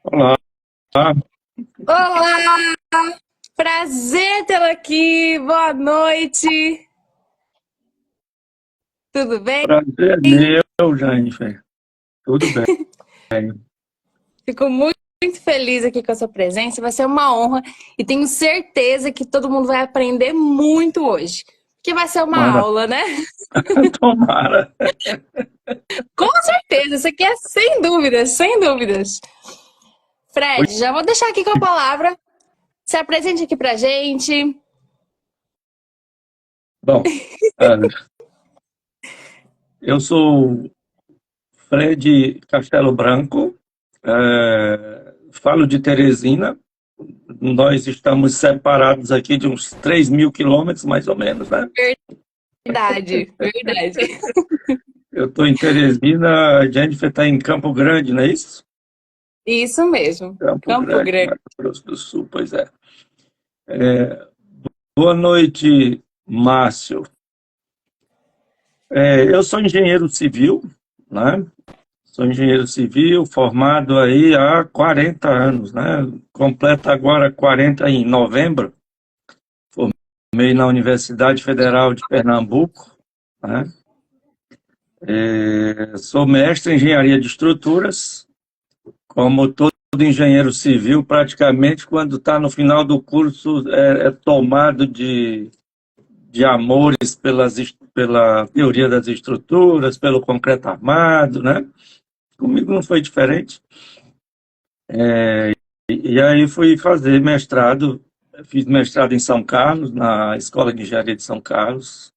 Olá, Olá, prazer tê-la aqui. Boa noite. Tudo bem? prazer é meu, Jennifer. Tudo bem? Fico muito feliz aqui com a sua presença. Vai ser uma honra e tenho certeza que todo mundo vai aprender muito hoje. Porque vai ser uma Tomara, aula, né? tomara. Com certeza, isso aqui é sem dúvidas, sem dúvidas. Fred, já vou deixar aqui com a palavra. Se apresente aqui pra gente. Bom, ah, eu sou Fred Castelo Branco, falo de Teresina. Nós estamos separados aqui de uns 3.000 quilômetros, mais ou menos, né? Verdade, verdade. Eu estou em Teresina, a Jennifer está em Campo Grande, não é isso? Isso mesmo. Campo Campo Grande, Grande. Mato Grosso do Sul, pois é. Boa noite, Márcio. Eu sou engenheiro civil, né? Sou engenheiro civil formado aí há 40 anos, né? Completa agora 40 em novembro. Formei na Universidade Federal de Pernambuco, né? Sou mestre em engenharia de estruturas, como todo engenheiro civil, praticamente quando está no final do curso é tomado de amores pela teoria das estruturas, pelo concreto armado, né? Comigo não foi diferente. E aí fui fazer mestrado, fiz mestrado em São Carlos, na Escola de Engenharia de São Carlos.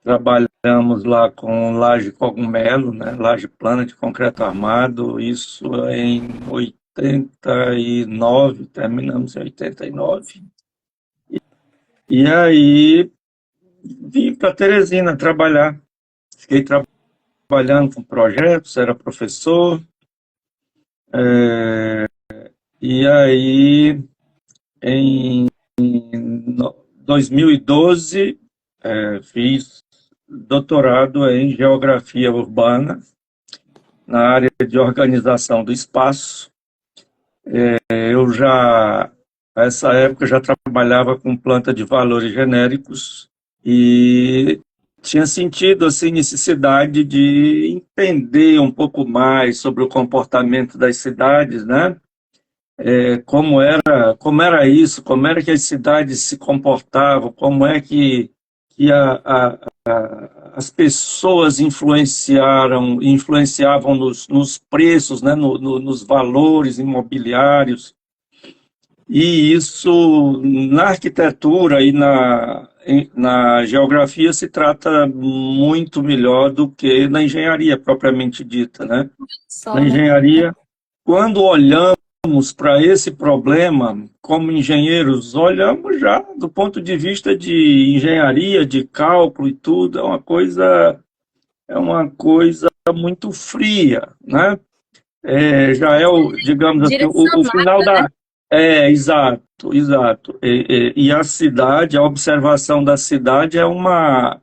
Trabalhamos lá com laje cogumelo, né? Laje plana de concreto armado, isso em 89, terminamos em 89. E aí vim para Teresina trabalhar. Fiquei trabalhando com projetos, era professor. E aí, em 2012, fiz doutorado em geografia urbana na área de organização do espaço. Eu já, nessa época, já trabalhava com planta de valores genéricos e tinha sentido assim necessidade de entender um pouco mais sobre o comportamento das cidades, né? Como era isso, como era que as cidades se comportavam, como é que as pessoas influenciavam nos preços, né, nos valores imobiliários. E isso, na arquitetura e na geografia, se trata muito melhor do que na engenharia propriamente dita, né? Na Só, né? engenharia, quando olhamos para esse problema, como engenheiros, olhamos já do ponto de vista de engenharia, de cálculo e tudo, é uma coisa muito fria, né? Já é digamos assim, o final Direcionada, né? da. Exato, exato. E a cidade, a observação da cidade é uma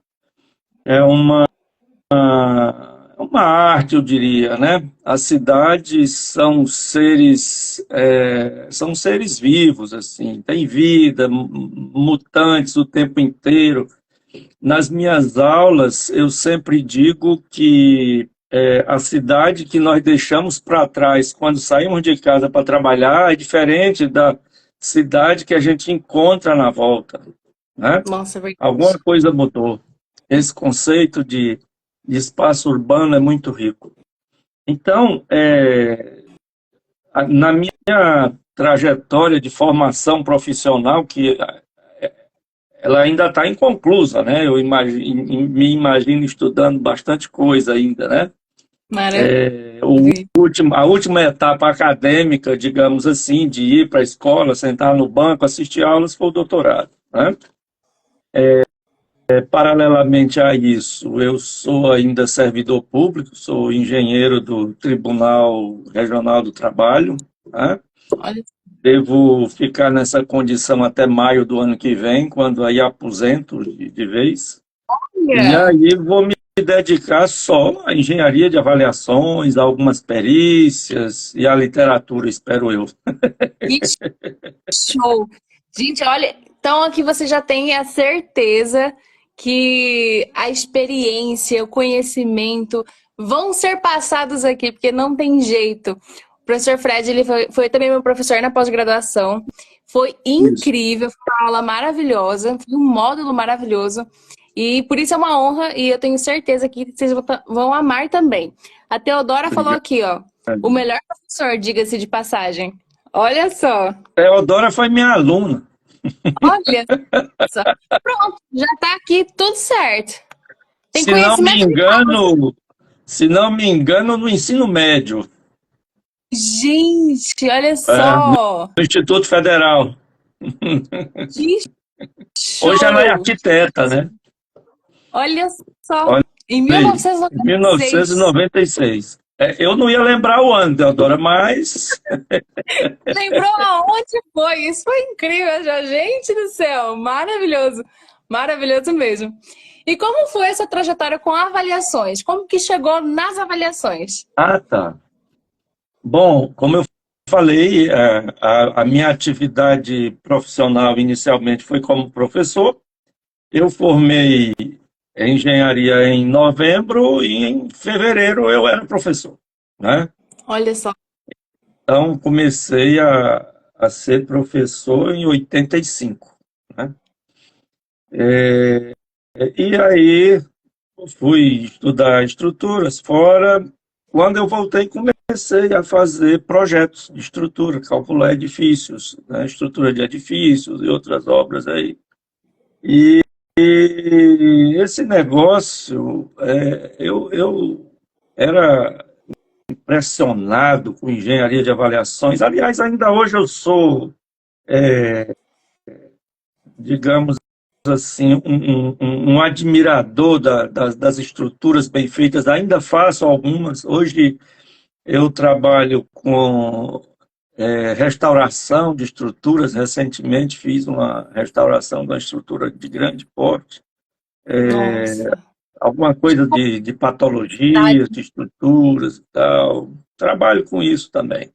arte, eu diria, né? As cidades são seres vivos, assim, têm vida, mutantes o tempo inteiro. Nas minhas aulas, eu sempre digo que a cidade que nós deixamos para trás quando saímos de casa para trabalhar é diferente da cidade que a gente encontra na volta, né? Nossa, é Alguma verdade. coisa mudou. Esse conceito de espaço urbano é muito rico. Então, na minha trajetória de formação profissional, que ela ainda está inconclusa, né? Me imagino estudando bastante coisa ainda, né? Maravilha. A última etapa acadêmica, digamos assim, de ir para a escola, sentar no banco, assistir aulas, foi o doutorado, né? Paralelamente a isso, eu sou ainda servidor público, sou engenheiro do Tribunal Regional do Trabalho, né? Olha, Devo ficar nessa condição até maio do ano que vem, quando aí aposento de vez. E aí vou me dedicar só à engenharia de avaliações, a algumas perícias e à literatura, espero eu. Que show! Gente, olha, então aqui você já tem a certeza que a experiência, o conhecimento vão ser passados aqui, porque não tem jeito. O professor Fred, ele foi também meu professor na pós-graduação. Foi Isso. incrível, foi uma aula maravilhosa, foi um módulo maravilhoso. E por isso é uma honra e eu tenho certeza que vocês vão amar também. A Teodora falou Obrigado. aqui, ó, o melhor professor, diga-se de passagem. Olha só. Teodora foi minha aluna. Olha só. Pronto, já tá aqui tudo certo. Tem Se não me conhecimento de causa. engano, se não me engano, no ensino médio, Gente, olha no só. Instituto Federal. Que Hoje ela é show. arquiteta, né? Olha só. Olha Em aí, em 1996. 1996. Eu não ia lembrar o ano, Teodora, mas Lembrou aonde foi? Isso foi incrível, já. Gente do céu. Maravilhoso. Maravilhoso mesmo. E como foi essa trajetória com avaliações? Como que chegou nas avaliações? tá. Bom, como eu falei, a minha atividade profissional inicialmente foi como professor. Eu formei em engenharia em novembro e em fevereiro eu era professor, né? Olha só. Então comecei a ser professor em 85, né? E aí fui estudar estruturas fora. Quando eu voltei, comecei a fazer projetos de estrutura, calcular edifícios, né? Estrutura de edifícios e outras obras aí. E esse negócio, eu era impressionado com engenharia de avaliações. Aliás, ainda hoje eu sou, digamos assim, um admirador das estruturas bem feitas. Ainda faço algumas. Hoje eu trabalho com restauração de estruturas. Recentemente fiz uma restauração de uma estrutura de grande porte. Nossa. Alguma coisa de patologias, de estruturas e tal. Trabalho com isso também.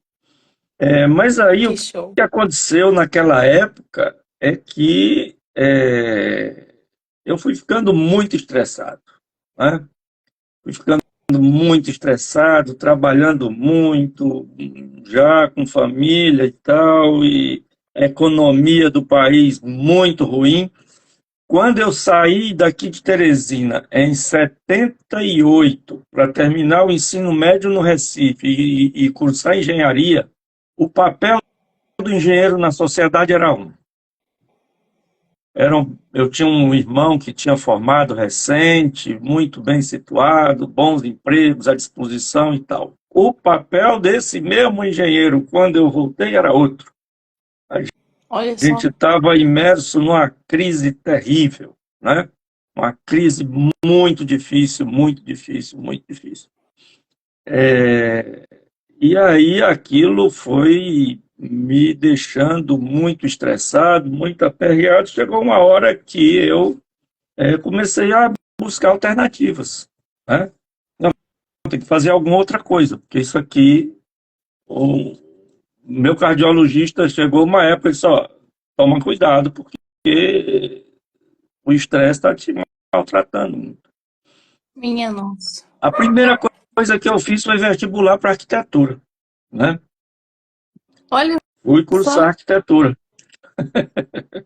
Mas aí o Que show. que aconteceu naquela época é que eu fui ficando muito estressado, né? Fui ficando muito estressado, trabalhando muito, já com família e tal, e a economia do país muito ruim. Quando eu saí daqui de Teresina em 78 para terminar o ensino médio no Recife e cursar engenharia, o papel do engenheiro na sociedade era um. Eu tinha um irmão que tinha formado recente, muito bem situado, bons empregos à disposição e tal. O papel desse mesmo engenheiro, quando eu voltei, era outro. A Olha gente só. estava imerso numa crise terrível, né? Uma crise muito difícil, muito difícil, muito difícil. E aí aquilo foi me deixando muito estressado, muito aperreado. Chegou uma hora que eu comecei a buscar alternativas, né? Não, tem que fazer alguma outra coisa, porque isso aqui, o meu cardiologista chegou uma época e disse, ó, toma cuidado, porque o estresse está te maltratando muito. Minha nossa. A primeira coisa que eu fiz foi vestibular para arquitetura, né? Olha Fui cursar só. arquitetura.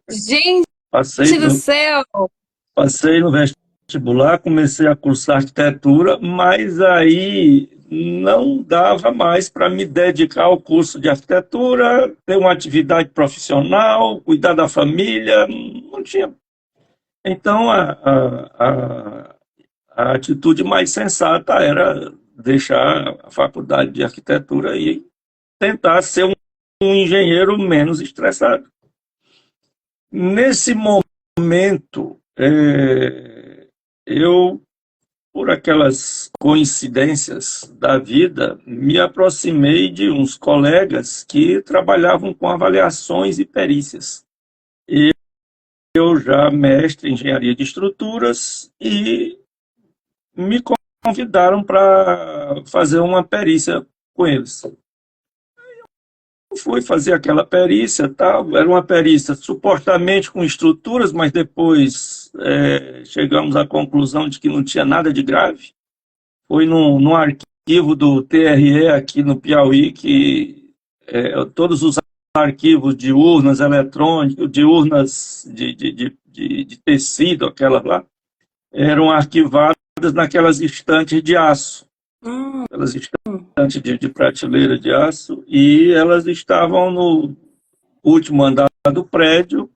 Gente Passei do no, céu. passei no vestibular, comecei a cursar arquitetura, mas aí não dava mais para me dedicar ao curso de arquitetura, ter uma atividade profissional, cuidar da família, não tinha. Então, a atitude mais sensata era deixar a faculdade de arquitetura e tentar ser um engenheiro menos estressado. Nesse momento, eu, por aquelas coincidências da vida, me aproximei de uns colegas que trabalhavam com avaliações e perícias. Eu já mestre em engenharia de estruturas e me convidaram para fazer uma perícia com eles. Fui fazer aquela perícia, tal. Era uma perícia supostamente com estruturas, mas depois chegamos à conclusão de que não tinha nada de grave. Foi num arquivo do TRE aqui no Piauí, que todos os arquivos de urnas eletrônicas, de urnas de tecido, aquelas lá, eram arquivadas naquelas estantes de aço. Aquelas estantes de prateleira de aço, e elas estavam no último andar do prédio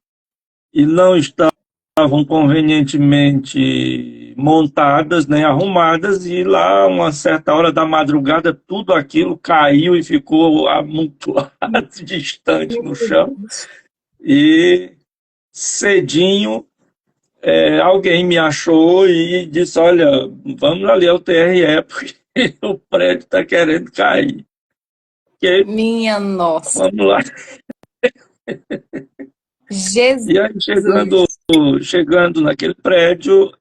e não estavam convenientemente montadas nem arrumadas, e lá, uma certa hora da madrugada, tudo aquilo caiu e ficou amontoado distante no chão, e cedinho alguém me achou e disse: olha, vamos ali ao TRE, porque o prédio está querendo cair. Minha nossa. Vamos lá. Jesus. E aí, chegando naquele prédio,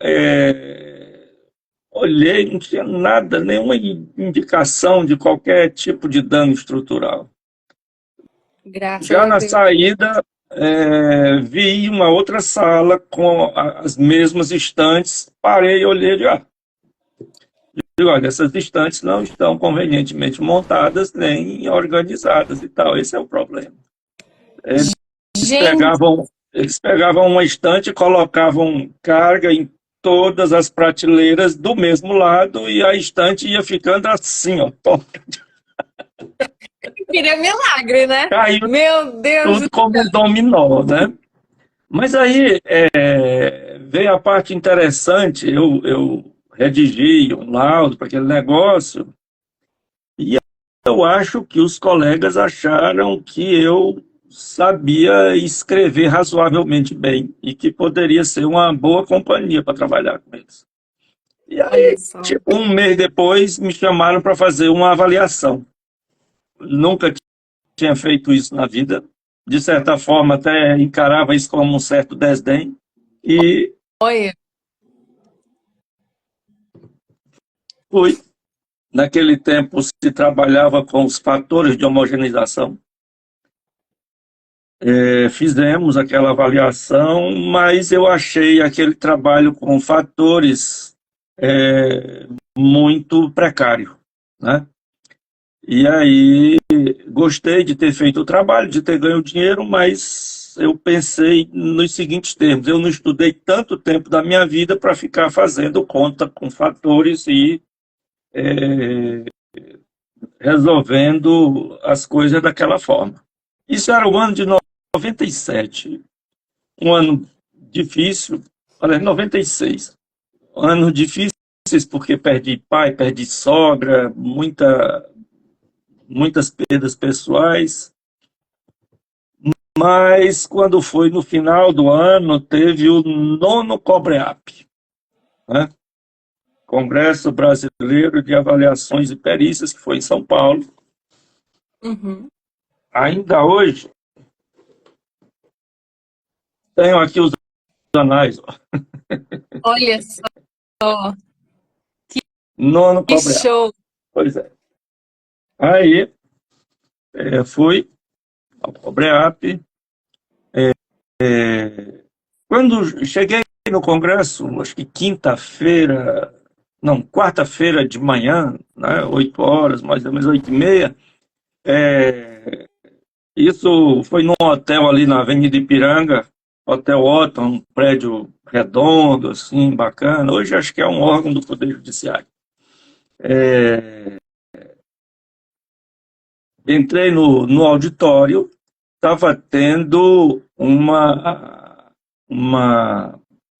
olhei, não tinha nada, nenhuma indicação de qualquer tipo de dano estrutural. Graças Já a na Deus. saída, vi uma outra sala com as mesmas estantes, parei e olhei e digo, olha, essas estantes não estão convenientemente montadas nem organizadas e tal, esse é o problema. Eles pegavam uma estante e colocavam carga em todas as prateleiras do mesmo lado, e a estante ia ficando assim, ó. Queria milagre, né? Caiu Meu Deus. tudo como um dominó, né? Mas aí veio a parte interessante. Eu redigi um laudo para aquele negócio, e eu acho que os colegas acharam que eu sabia escrever razoavelmente bem e que poderia ser uma boa companhia para trabalhar com eles. E aí, tipo, um mês depois, me chamaram para fazer uma avaliação. Nunca tinha feito isso na vida. De certa forma, até encarava isso como um certo desdém. E fui. Naquele tempo se trabalhava com os fatores de homogeneização. Fizemos aquela avaliação, mas eu achei aquele trabalho com fatores muito precário, né? E aí gostei de ter feito o trabalho, de ter ganho dinheiro, mas eu pensei nos seguintes termos: eu não estudei tanto tempo da minha vida para ficar fazendo conta com fatores e resolvendo as coisas daquela forma. Isso era o ano de 97, um ano difícil, olha, 96, anos difíceis porque perdi pai, perdi sogra, muitas perdas pessoais, mas quando foi no final do ano, teve o 9º COBREAP, né? Congresso Brasileiro de Avaliações e Perícias, que foi em São Paulo. Ainda hoje, tenho aqui os anais. Olha só. Nono Que COBREAP. show. Pois é. Aí, fui ao COBREAP. Quando cheguei no Congresso, acho que quarta-feira de manhã, né, 8 horas, mais ou menos 8h30, isso foi num hotel ali na Avenida Ipiranga, Hotel Otton, um prédio redondo, assim, bacana. Hoje acho que é um órgão do Poder Judiciário. Entrei no auditório, estava tendo uma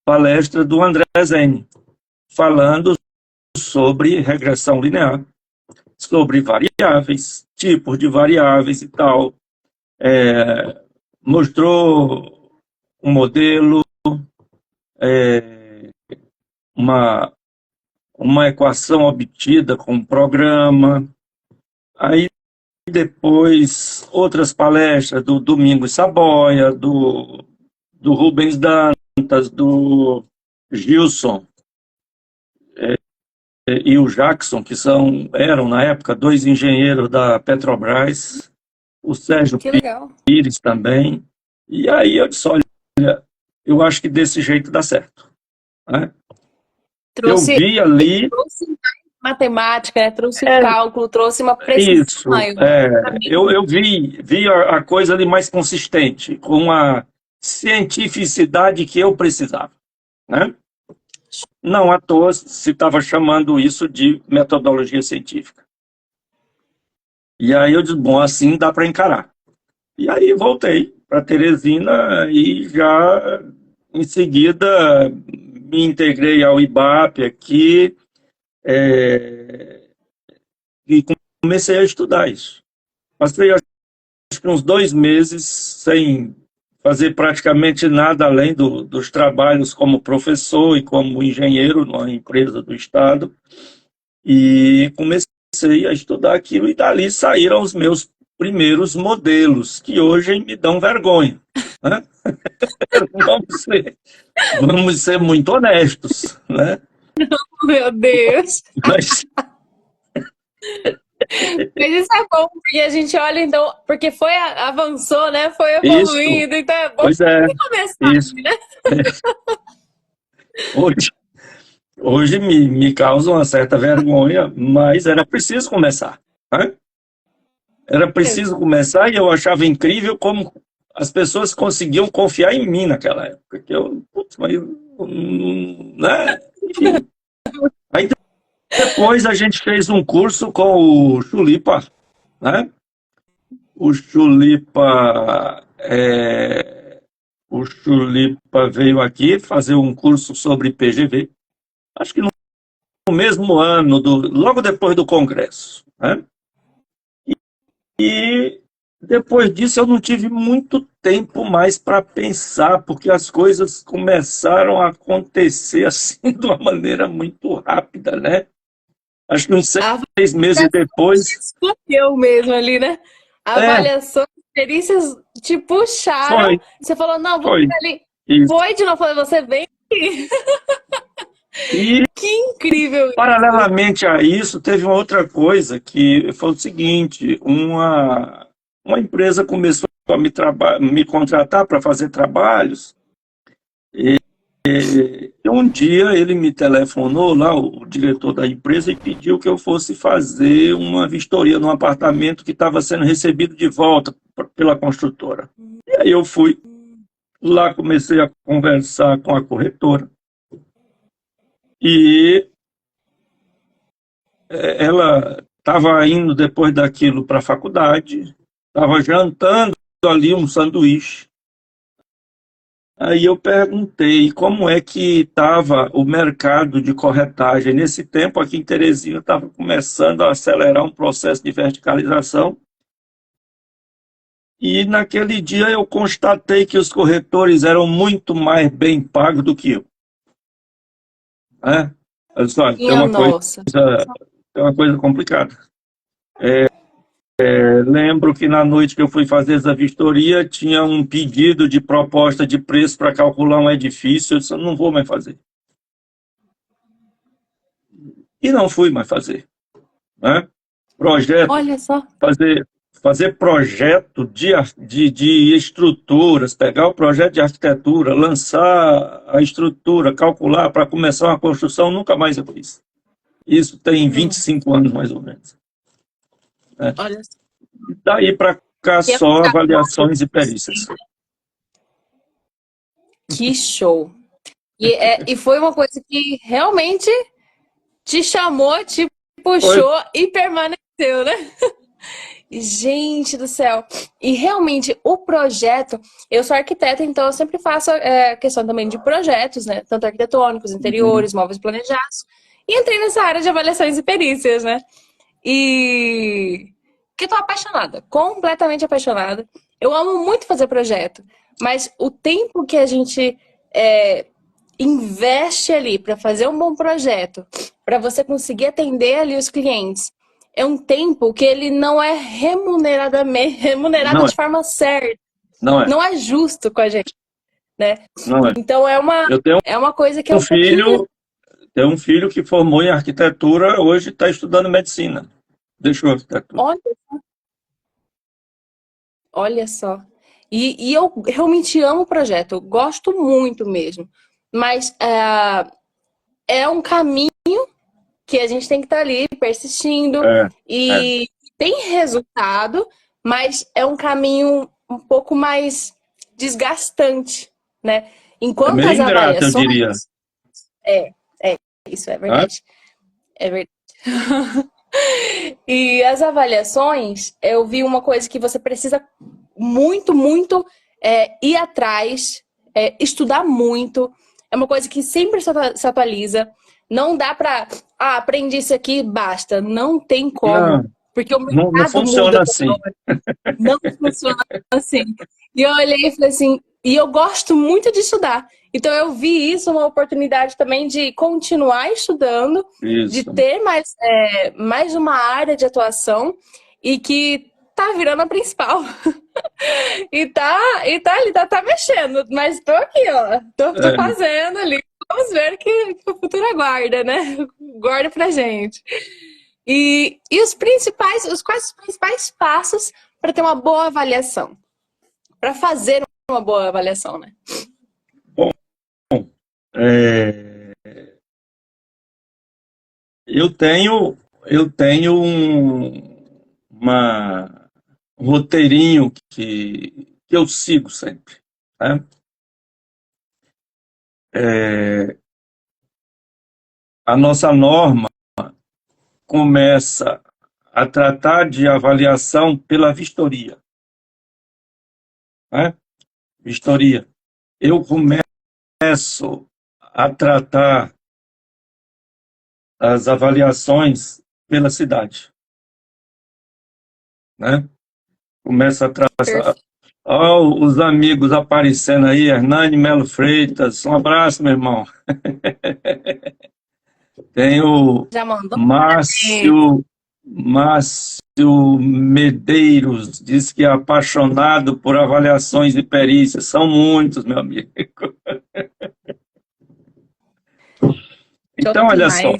palestra do André Zeni, falando sobre regressão linear, sobre variáveis, tipos de variáveis e tal. Mostrou um modelo, uma equação obtida com um programa. Aí depois outras palestras do Domingos Saboia, do Rubens Dantas, do Gilson e o Jackson, que eram, na época, dois engenheiros da Petrobras, o Sérgio Que legal. Pires também. E aí eu disse, olha, eu acho que desse jeito dá certo. Né? Eu vi ali... Trouxe matemática, né? Trouxe cálculo, trouxe uma precisão. Isso, eu vi a coisa ali mais consistente, com a cientificidade que eu precisava. Né? Não à toa se estava chamando isso de metodologia científica. E aí eu disse, bom, assim dá para encarar. E aí voltei para Teresina e já em seguida me integrei ao IBAP aqui e comecei a estudar isso. Passei acho que uns 2 meses sem fazer praticamente nada além dos trabalhos como professor e como engenheiro numa empresa do Estado. E comecei a estudar aquilo e dali saíram os meus primeiros modelos, que hoje me dão vergonha. Né? Vamos ser muito honestos. Né? Meu Deus! Mas isso é bom, porque a gente olha, então, porque avançou, né? Foi evoluindo, então é bom pois começar, isso. Né? Hoje me causa uma certa vergonha, mas era preciso começar. Né? Era preciso começar e eu achava incrível como as pessoas conseguiam confiar em mim naquela época. Que eu, né? Enfim. Aí depois a gente fez um curso com o Chulipa, né? O Chulipa veio aqui fazer um curso sobre PGV. Acho que no mesmo ano, logo depois do congresso. Né? E depois disso eu não tive muito tempo mais para pensar, porque as coisas começaram a acontecer assim de uma maneira muito rápida, né? Acho que uns 6 meses depois... Escolheu mesmo ali, né? A avaliação, experiências te puxaram. Você falou, não, vou ficar ali. Foi de novo, você vem aqui. E, que incrível! Paralelamente a isso, teve uma outra coisa que foi o seguinte, uma empresa começou a me contratar para fazer trabalhos e um dia ele me telefonou lá, o diretor da empresa, e pediu que eu fosse fazer uma vistoria num apartamento que estava sendo recebido de volta pela construtora. E aí eu fui lá, comecei a conversar com a corretora. E ela estava indo depois daquilo para a faculdade, estava jantando ali um sanduíche. Aí eu perguntei como é que estava o mercado de corretagem. Nesse tempo, aqui em Teresina, estava começando a acelerar um processo de verticalização. E naquele dia eu constatei que os corretores eram muito mais bem pagos do que eu. Tem uma coisa complicada. Lembro que na noite que eu fui fazer essa vistoria, tinha um pedido de proposta de preço para calcular um edifício. Eu disse, eu não vou mais fazer. E não fui mais fazer. Né? Projeto, olha só. Fazer projeto de estruturas, pegar o projeto de arquitetura, lançar a estrutura, calcular para começar uma construção, nunca mais eu fiz. Isso tem 25 anos, mais ou menos. Olha só. Daí para cá só avaliações e perícias. Que show! E foi uma coisa que realmente te chamou, te puxou e permaneceu, né? Gente do céu! E realmente o projeto, eu sou arquiteta, então eu sempre faço questão também de projetos, né? Tanto arquitetônicos, interiores, móveis planejados. E entrei nessa área de avaliações e perícias, né? E que eu tô apaixonada, completamente apaixonada. Eu amo muito fazer projeto, mas o tempo que a gente investe ali para fazer um bom projeto, para você conseguir atender ali os clientes, é um tempo que ele não é remunerado de forma certa. Não é justo com a gente, né? Não é. Então é uma coisa que eu Tem um filho que formou em arquitetura, hoje está estudando medicina. Deixou a arquitetura. Olha só. E eu realmente amo o projeto, eu gosto muito mesmo. Mas é um caminho que a gente tem que estar ali persistindo e tem resultado, mas é um caminho um pouco mais desgastante, né? Enquanto meio as ingrato, eu avaliações... diria. Isso é verdade. É verdade. E as avaliações, eu vi uma coisa que você precisa muito, muito ir atrás, estudar muito. É uma coisa que sempre se atualiza. Não dá pra, aprendi isso aqui, basta. Não tem como. Porque o Não mercado funciona muda assim. toda hora. Não funciona assim. E eu olhei e falei assim, e eu gosto muito de estudar. Então eu vi isso uma oportunidade também de continuar estudando, de Isso. ter mais uma área de atuação e que tá virando a principal. E tá mexendo, mas tô aqui, ó. Tô fazendo ali. Vamos ver o que o futuro aguarda, né? Guarda pra gente. E quais os principais passos para ter uma boa avaliação? Para fazer uma boa avaliação, né? Bom, eu tenho um roteirinho que eu sigo sempre, né? A nossa norma começa a tratar de avaliação pela vistoria, né? Vistoria. Eu começo a tratar as avaliações pela cidade, né? Começa a traçar. Ó, os amigos aparecendo aí, Hernani Melo Freitas, um abraço, meu irmão. Tem o Já mandou? Márcio Medeiros, diz que é apaixonado por avaliações de perícia. São muitos, meu amigo. Então, olha só,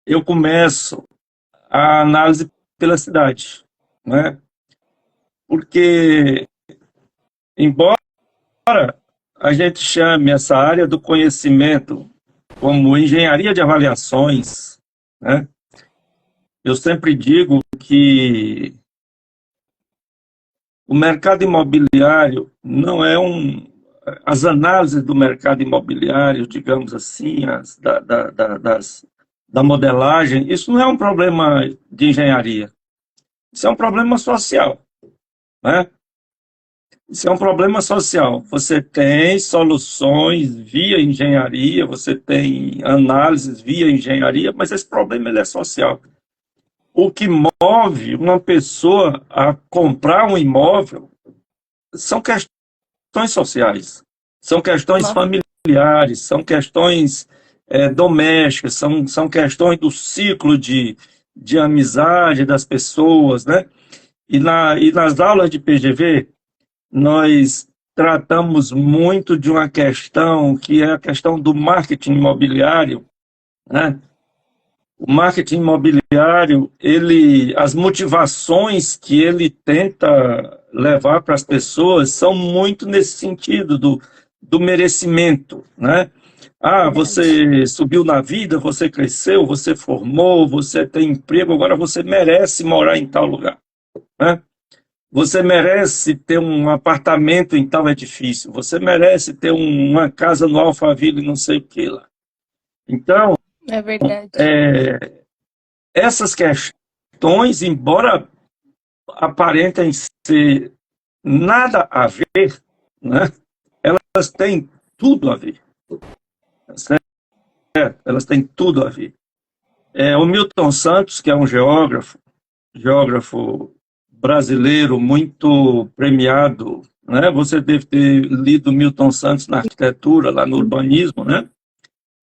eu começo a análise pela cidade, né? Porque, embora a gente chame essa área do conhecimento como engenharia de avaliações, né? Eu sempre digo que o mercado imobiliário não é as análises do mercado imobiliário, digamos assim, da modelagem, isso não é um problema de engenharia, isso é um problema social, né? Isso é um problema social. Você tem soluções via engenharia, você tem análises via engenharia, mas esse problema ele é social. O que move uma pessoa a comprar um imóvel são questões sociais, são questões familiares, são questões domésticas, são questões do ciclo de amizade das pessoas, né? E nas aulas de PGV, nós tratamos muito de uma questão que é a questão do marketing imobiliário, né? O marketing imobiliário, as motivações que ele tenta levar para as pessoas são muito nesse sentido do merecimento, né? Você subiu na vida, você cresceu, você formou, você tem emprego, agora você merece morar em tal lugar, né? Você merece ter um apartamento em tal edifício, você merece ter uma casa no Alphaville, não sei o que lá. Então, é verdade. Essas questões, embora aparentem ser nada a ver, né, elas têm tudo a ver. Certo? Elas têm tudo a ver. O Milton Santos, que é um geógrafo brasileiro muito premiado, né? Você deve ter lido Milton Santos na arquitetura, lá no urbanismo, né?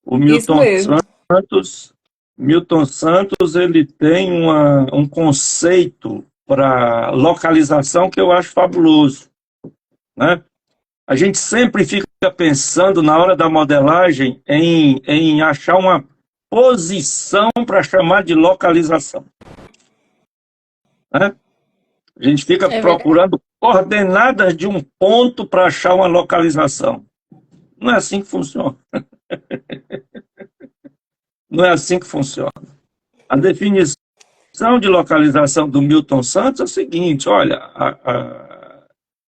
O Milton Santos, ele tem um conceito para localização que eu acho fabuloso, né? A gente sempre fica pensando na hora da modelagem em achar uma posição para chamar de localização. Né? A gente fica procurando coordenadas de um ponto para achar uma localização. Não é assim que funciona. Não é assim que funciona. A definição de localização do Milton Santos é o seguinte, olha,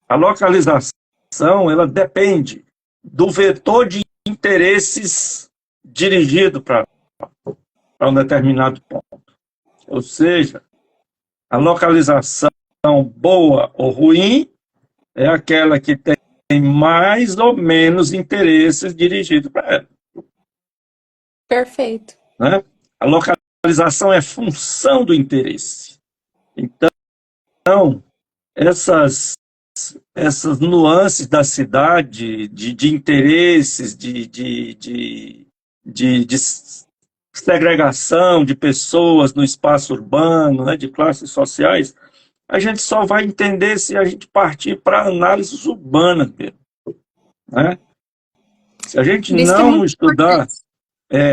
a localização ela depende do vetor de interesses dirigido para um determinado ponto. Ou seja, a localização boa ou ruim é aquela que tem mais ou menos interesses dirigidos para ela. Perfeito. Né? A localização é função do interesse. Então, essas nuances da cidade, de interesses, de segregação de pessoas no espaço urbano, né, de classes sociais, a gente só vai entender se a gente partir para análises urbanas mesmo. Né? Se a gente não estudar,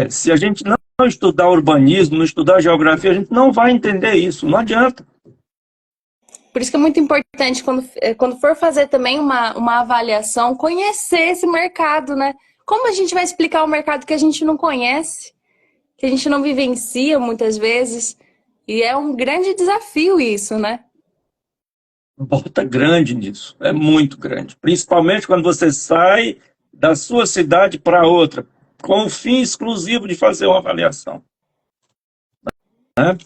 se a gente não estudar urbanismo, não estudar geografia, a gente não vai entender isso, não adianta. Por isso que é muito importante, quando for fazer também uma avaliação, conhecer esse mercado, né? Como a gente vai explicar o mercado que a gente não conhece, que a gente não vivencia muitas vezes? E é um grande desafio isso, né? Bota grande nisso, é muito grande. Principalmente quando você sai da sua cidade para outra, com o fim exclusivo de fazer uma avaliação. Né?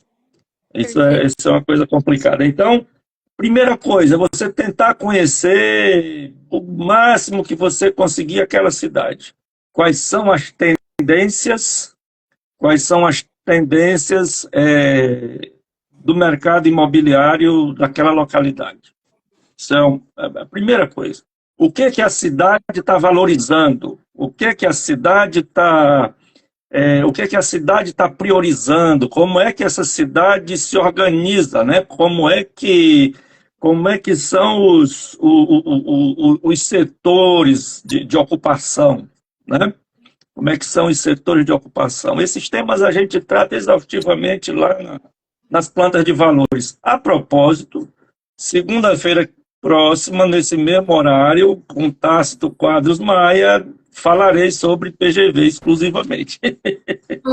Isso é uma coisa complicada. Então, primeira coisa, você tentar conhecer o máximo que você conseguir aquela cidade. Quais são as tendências, do mercado imobiliário daquela localidade. Isso é a primeira coisa. O que a cidade está valorizando? O que a cidade está priorizando? Como é que essa cidade se organiza? Né? Como é que são os setores de ocupação? Né? Como é que são os setores de ocupação? Esses temas a gente trata exaustivamente lá nas plantas de valores. A propósito, segunda-feira próxima, nesse mesmo horário, com Tácito Quadros Maia, falarei sobre PGV exclusivamente.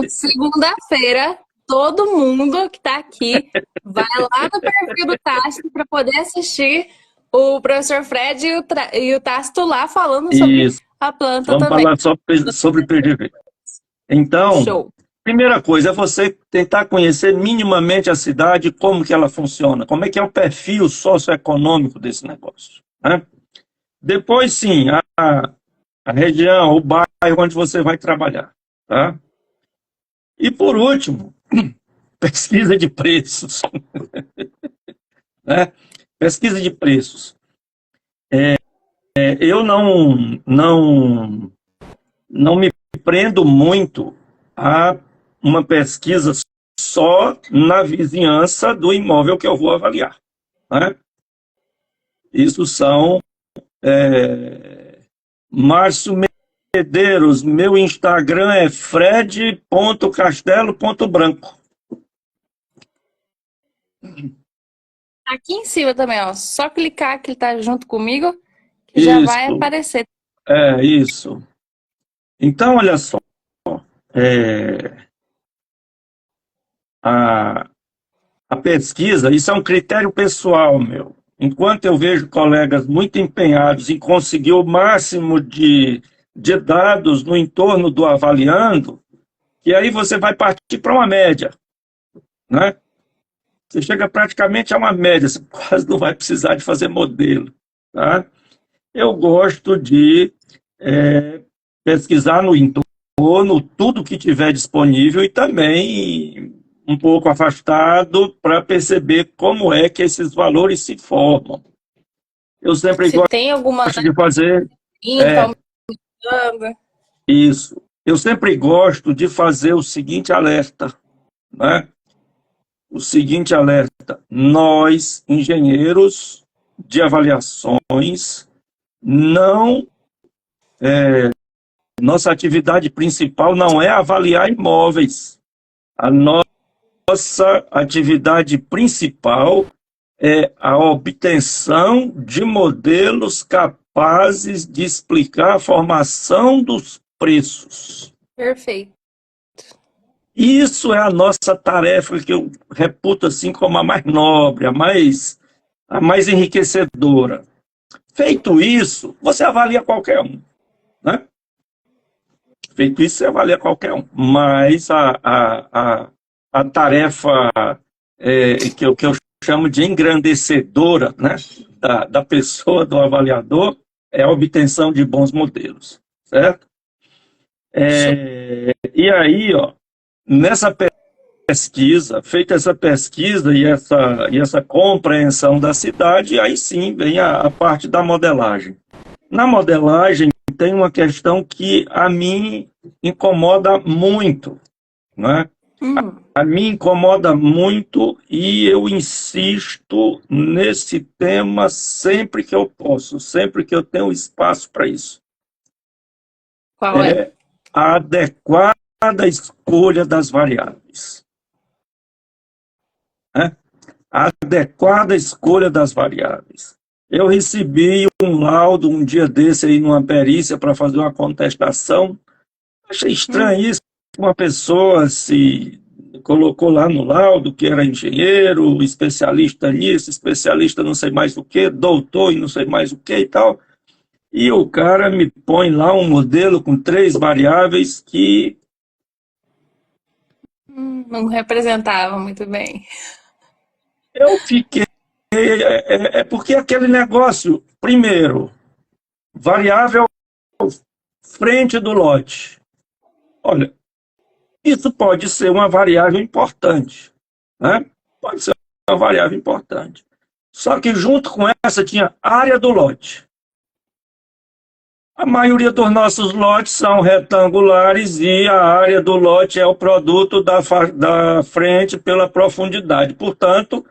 Segunda-feira, todo mundo que está aqui vai lá no perfil do Tácito para poder assistir o professor Fred e o Tácito lá falando sobre a planta também. Vamos falar sobre PGV. Então, show. Primeira coisa é você tentar conhecer minimamente a cidade, como que ela funciona, como é que é o perfil socioeconômico desse negócio. Né? Depois, sim, a região, o bairro onde você vai trabalhar. Tá? E, por último, pesquisa de preços. Né? Pesquisa de preços. Eu não me prendo muito a uma pesquisa só na vizinhança do imóvel que eu vou avaliar. Né? Isso são Márcio Medeiros, meu Instagram é fred.castelo.branco. Aqui em cima também, ó. Só clicar que ele tá junto comigo, que já vai aparecer. Isso. Então, olha só. A pesquisa, isso é um critério pessoal meu. Enquanto eu vejo colegas muito empenhados em conseguir o máximo de dados no entorno do avaliando, e aí você vai partir para uma média. Né? Você chega praticamente a uma média, você quase não vai precisar de fazer modelo. Tá? Eu gosto de pesquisar no entorno tudo que tiver disponível e também um pouco afastado para perceber como é que esses valores se formam. Eu sempre gosto de fazer isso. Eu sempre gosto de fazer o seguinte alerta, né? O seguinte alerta: nós, engenheiros de avaliações, não nossa atividade principal não é avaliar imóveis. A nossa atividade principal é a obtenção de modelos capazes de explicar a formação dos preços. Perfeito. Isso é a nossa tarefa, que eu reputo assim como a mais nobre, a mais enriquecedora. Feito isso, você avalia qualquer um, né? Feito isso, você avalia qualquer um. Mas a tarefa que eu chamo de engrandecedora, né, da pessoa, do avaliador, é a obtenção de bons modelos, certo? E aí, ó, nessa pesquisa, feita essa pesquisa e essa compreensão da cidade, aí sim vem a parte da modelagem. Na modelagem tem uma questão que a mim incomoda muito, né? A mim incomoda muito e eu insisto nesse tema sempre que eu posso, sempre que eu tenho espaço para isso. Qual é? A adequada escolha das variáveis. A adequada escolha das variáveis. Eu recebi um laudo um dia desse aí numa perícia para fazer uma contestação. Achei estranho isso. Uma pessoa se colocou lá no laudo que era engenheiro, especialista nisso, especialista não sei mais o que, doutor e não sei mais o que e tal. E o cara me põe lá um modelo com 3 variáveis que não representava muito bem. eu fiquei... porque aquele negócio, primeiro, variável frente do lote. Olha, isso pode ser uma variável importante, né? Pode ser uma variável importante. Só que junto com essa tinha área do lote. A maioria dos nossos lotes são retangulares e a área do lote é o produto da frente pela profundidade. Portanto,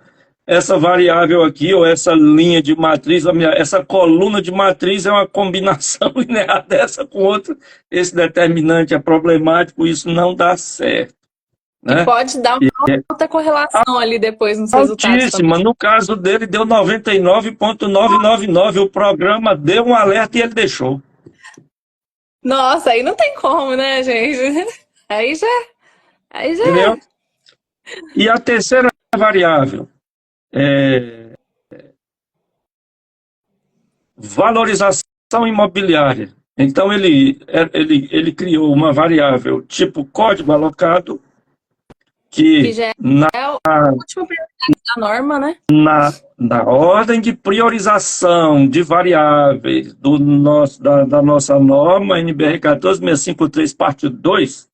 essa variável aqui, ou essa linha de matriz, essa coluna de matriz é uma combinação linear dessa com outra. Esse determinante é problemático, isso não dá certo. Né? E pode dar uma alta correlação ali depois nos resultados. Altíssima. No caso dele, deu 99,999. O programa deu um alerta e ele deixou. Nossa, aí não tem como, né, gente? Aí já. Entendeu? E a terceira variável é valorização imobiliária. Então, ele criou uma variável tipo código alocado, que já é a última prioridade da norma, né? Na ordem de priorização de variáveis da nossa norma NBR 14653, parte 2,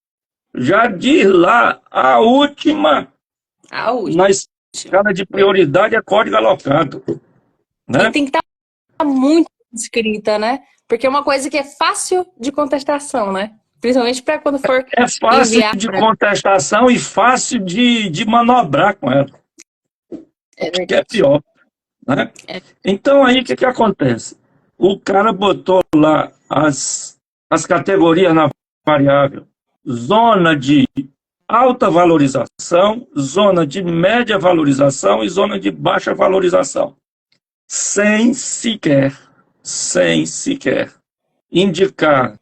já diz lá a última na escala de prioridade é código alocado. Né? E tem que estar muito escrita, né? Porque é uma coisa que é fácil de contestação, né? Principalmente para quando for É fácil de contestação e fácil de manobrar com ela. Que é pior. Né? Então, aí, o que acontece? O cara botou lá as categorias na variável. Zona de alta valorização, zona de média valorização e zona de baixa valorização. Sem sequer indicar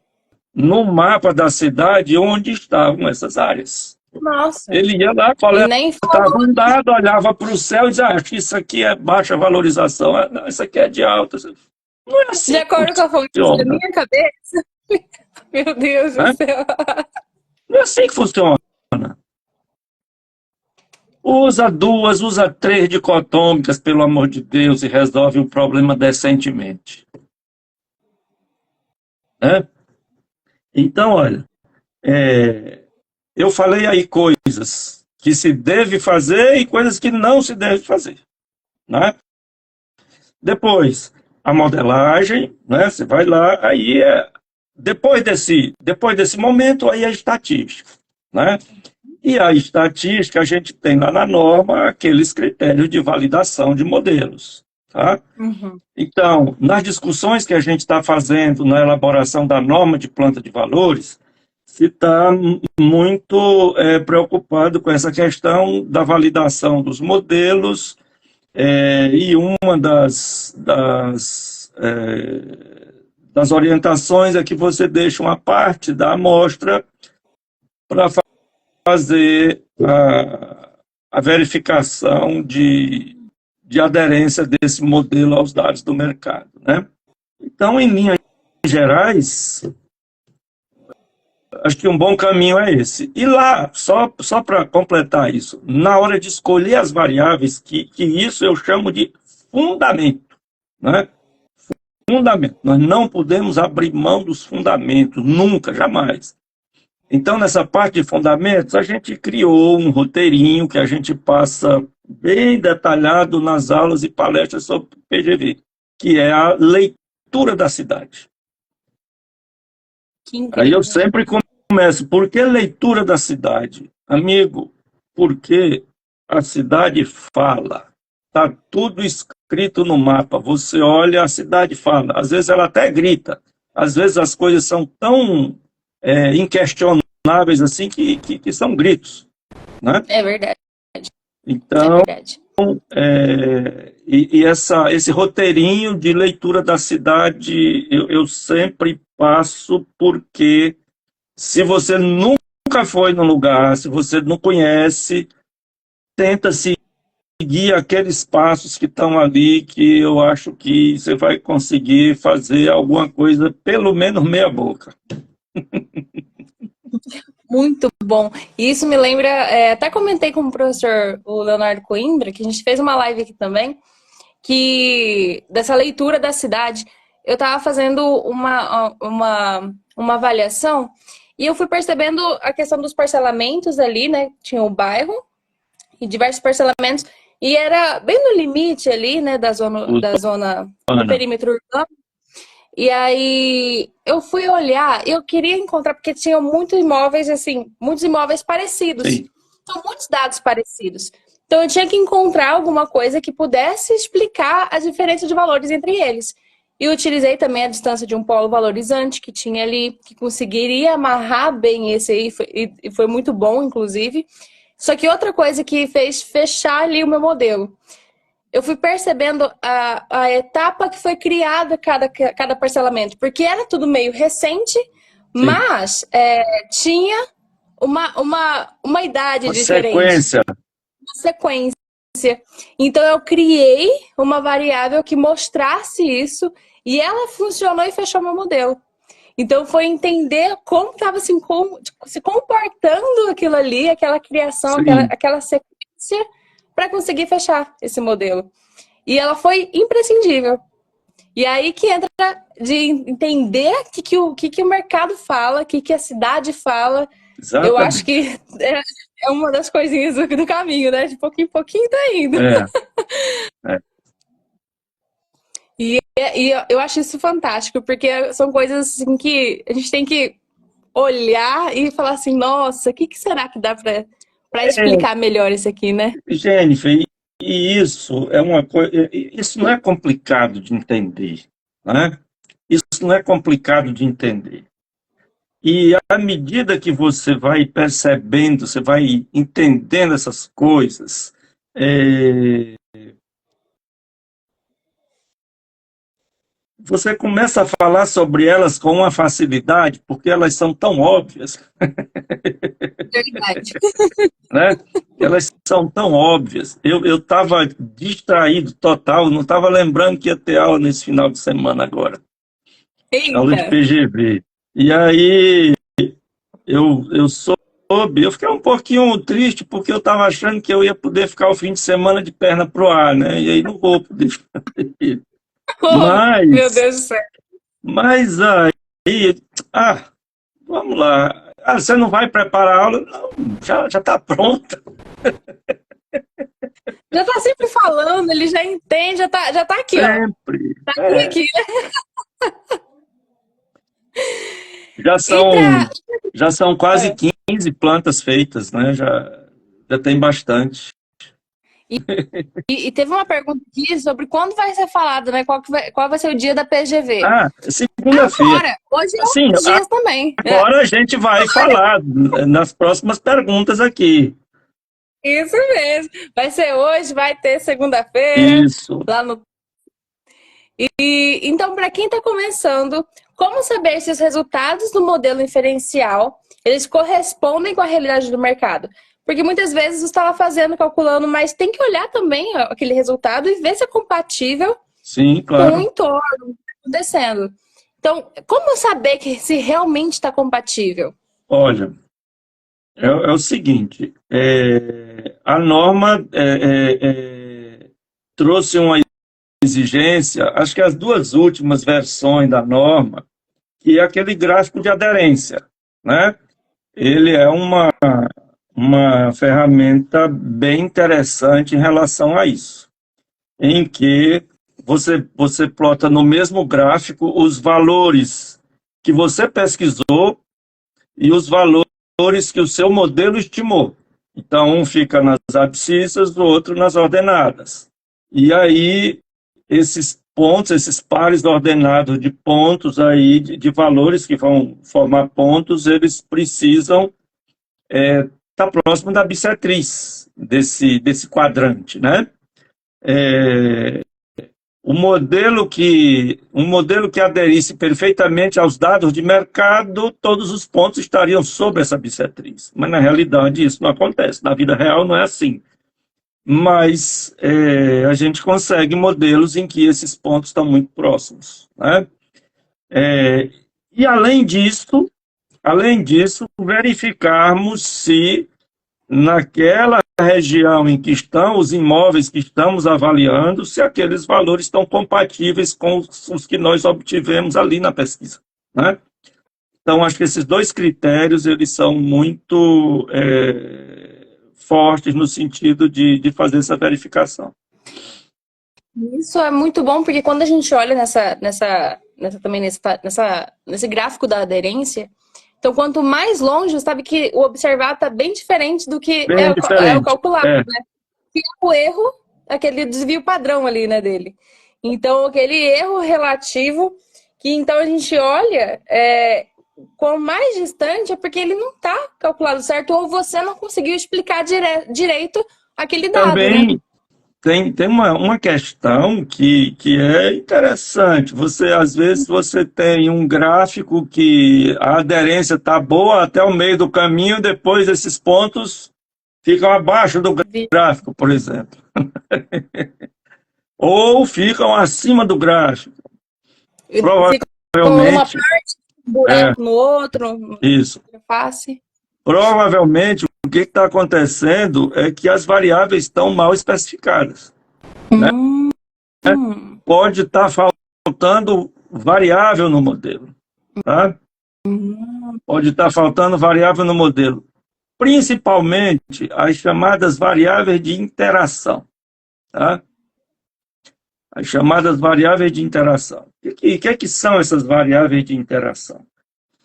no mapa da cidade onde estavam essas áreas. Nossa. Ele ia lá, coletava um dado, olhava para o céu e dizia, acho que isso aqui é baixa valorização, não, isso aqui é de alta. Não é assim. De acordo com a fonte da minha cabeça. Meu Deus do céu. Não é assim que funciona. Usa 2, usa 3 dicotômicas, pelo amor de Deus, e resolve o problema decentemente. Então, olha, eu falei aí coisas que se deve fazer e coisas que não se deve fazer. Né? Depois, a modelagem, né? Você vai lá, aí depois desse momento, aí a estatística. Né? E a estatística, a gente tem lá na norma aqueles critérios de validação de modelos. tá? Uhum. Então, nas discussões que a gente está fazendo na elaboração da norma de planta de valores, se está muito preocupado com essa questão da validação dos modelos, e uma das orientações é que você deixa uma parte da amostra para fazer a verificação de aderência desse modelo aos dados do mercado, né? Então, em linhas gerais, acho que um bom caminho é esse. E lá, só para completar isso, na hora de escolher as variáveis, que isso eu chamo de fundamento, né? Fundamento. Nós não podemos abrir mão dos fundamentos, nunca, jamais. Então, nessa parte de fundamentos, a gente criou um roteirinho que a gente passa bem detalhado nas aulas e palestras sobre PGV, que é a leitura da cidade. Que incrível. Aí eu sempre começo, por que leitura da cidade? Amigo, porque a cidade fala. Está tudo escrito no mapa. Você olha, a cidade fala. Às vezes ela até grita. Às vezes as coisas são tão inquestionáveis assim que são gritos, né? É verdade. Então, é verdade. Esse roteirinho de leitura da cidade eu sempre passo, porque se você nunca foi no lugar, se você não conhece, tenta seguir aqueles passos que estão ali, que eu acho que você vai conseguir fazer alguma coisa, pelo menos meia boca. Muito bom. E isso me lembra, até comentei com o professor o Leonardo Coimbra, que a gente fez uma live aqui também, que dessa leitura da cidade, eu estava fazendo uma avaliação e eu fui percebendo a questão dos parcelamentos ali, né? Tinha o bairro e diversos parcelamentos, e era bem no limite ali, né, da zona do perímetro urbano. E aí eu fui olhar, eu queria encontrar, porque tinham muitos imóveis, assim, muitos imóveis parecidos. Sim. Então, muitos dados parecidos. Então, eu tinha que encontrar alguma coisa que pudesse explicar a diferença de valores entre eles. E utilizei também a distância de um polo valorizante que tinha ali, que conseguiria amarrar bem esse aí, e foi muito bom, inclusive. Só que outra coisa que fez fechar ali o meu modelo, eu fui percebendo a etapa que foi criada cada parcelamento, porque era tudo meio recente, mas tinha uma idade diferente. Sequência. Uma sequência. Então eu criei uma variável que mostrasse isso e ela funcionou e fechou meu modelo. Então foi entender como estava se comportando aquilo ali, aquela criação, aquela sequência, para conseguir fechar esse modelo. E ela foi imprescindível. E aí que entra de entender o que o mercado fala, o que a cidade fala. Exatamente. Eu acho que é uma das coisinhas do caminho, né? De pouquinho em pouquinho tá indo. E eu acho isso fantástico, porque são coisas assim que a gente tem que olhar e falar assim, nossa, o que será que dá para explicar melhor isso aqui, né? Jennifer, e isso é uma coisa, isso não é complicado de entender, né? Isso não é complicado de entender. E à medida que você vai percebendo, você vai entendendo essas coisas, você começa a falar sobre elas com uma facilidade, porque elas são tão óbvias. Verdade. Né? Elas são tão óbvias. Eu estava distraído total, não estava lembrando que ia ter aula nesse final de semana agora. Eita. Aula de PGV. E aí eu soube, eu fiquei um pouquinho triste, porque eu estava achando que eu ia poder ficar o fim de semana de perna pro ar, né? E aí não vou poder fazer. Mas, meu Deus do céu. Mas aí, vamos lá. Você não vai preparar a aula? Não, já está pronta. Já está sempre falando, ele já entende, já tá aqui, sempre. Ó. Tá aqui, né? Já são quase 15 plantas feitas, né? Já tem bastante. E teve uma pergunta aqui sobre quando vai ser falado, né? Qual vai ser o dia da PGV? Ah, segunda-feira. Agora, hoje é Sim, um dos dias também. agora a gente vai falar nas próximas perguntas aqui. Isso mesmo. Vai ser hoje, vai ter segunda-feira, Isso. lá no. Então, para quem está começando, como saber se os resultados do modelo inferencial eles correspondem com a realidade do mercado? Porque muitas vezes você estava fazendo, calculando, mas tem que olhar também aquele resultado e ver se é compatível Sim, com o claro. entorno, o que está acontecendo. Então, como saber que se realmente está compatível? Olha, é o seguinte, a norma trouxe uma exigência, acho que as duas últimas versões da norma, que é aquele gráfico de aderência, né? Ele é uma ferramenta bem interessante em relação a isso, em que você plota no mesmo gráfico os valores que você pesquisou e os valores que o seu modelo estimou. Então, um fica nas abscissas, o outro nas ordenadas. E aí, esses pontos, esses pares ordenados de pontos aí, de valores que vão formar pontos, eles precisam estar próximo da bissetriz desse quadrante, né? Um modelo que aderisse perfeitamente aos dados de mercado, todos os pontos estariam sobre essa bissetriz. Mas, na realidade, isso não acontece. Na vida real, não é assim. Mas a gente consegue modelos em que esses pontos estão muito próximos, né? E, além disso, verificarmos se naquela região em que estão os imóveis que estamos avaliando, se aqueles valores estão compatíveis com os que nós obtivemos ali na pesquisa, né? Então, acho que esses dois critérios, eles são muito fortes no sentido de fazer essa verificação. Isso é muito bom, porque quando a gente olha nesse gráfico da aderência, então quanto mais longe, sabe que o observado está bem diferente do que é o calculado, né? Que é o erro, aquele desvio padrão ali, né, dele. Então, aquele erro relativo, que então a gente olha, quanto mais distante é porque ele não está calculado certo, ou você não conseguiu explicar direito aquele dado, Também, né? Tem uma questão que é interessante. Às vezes, você tem um gráfico que a aderência está boa até o meio do caminho, depois esses pontos ficam abaixo do gráfico, por exemplo. Ou ficam acima do gráfico. Ficam numa parte, um buraco no outro, isso. face. Provavelmente, o que está acontecendo é que as variáveis estão mal especificadas. Né? Pode estar faltando variável no modelo. Tá? Pode estar faltando variável no modelo. Principalmente as chamadas variáveis de interação. Tá? As chamadas variáveis de interação. O que são essas variáveis de interação?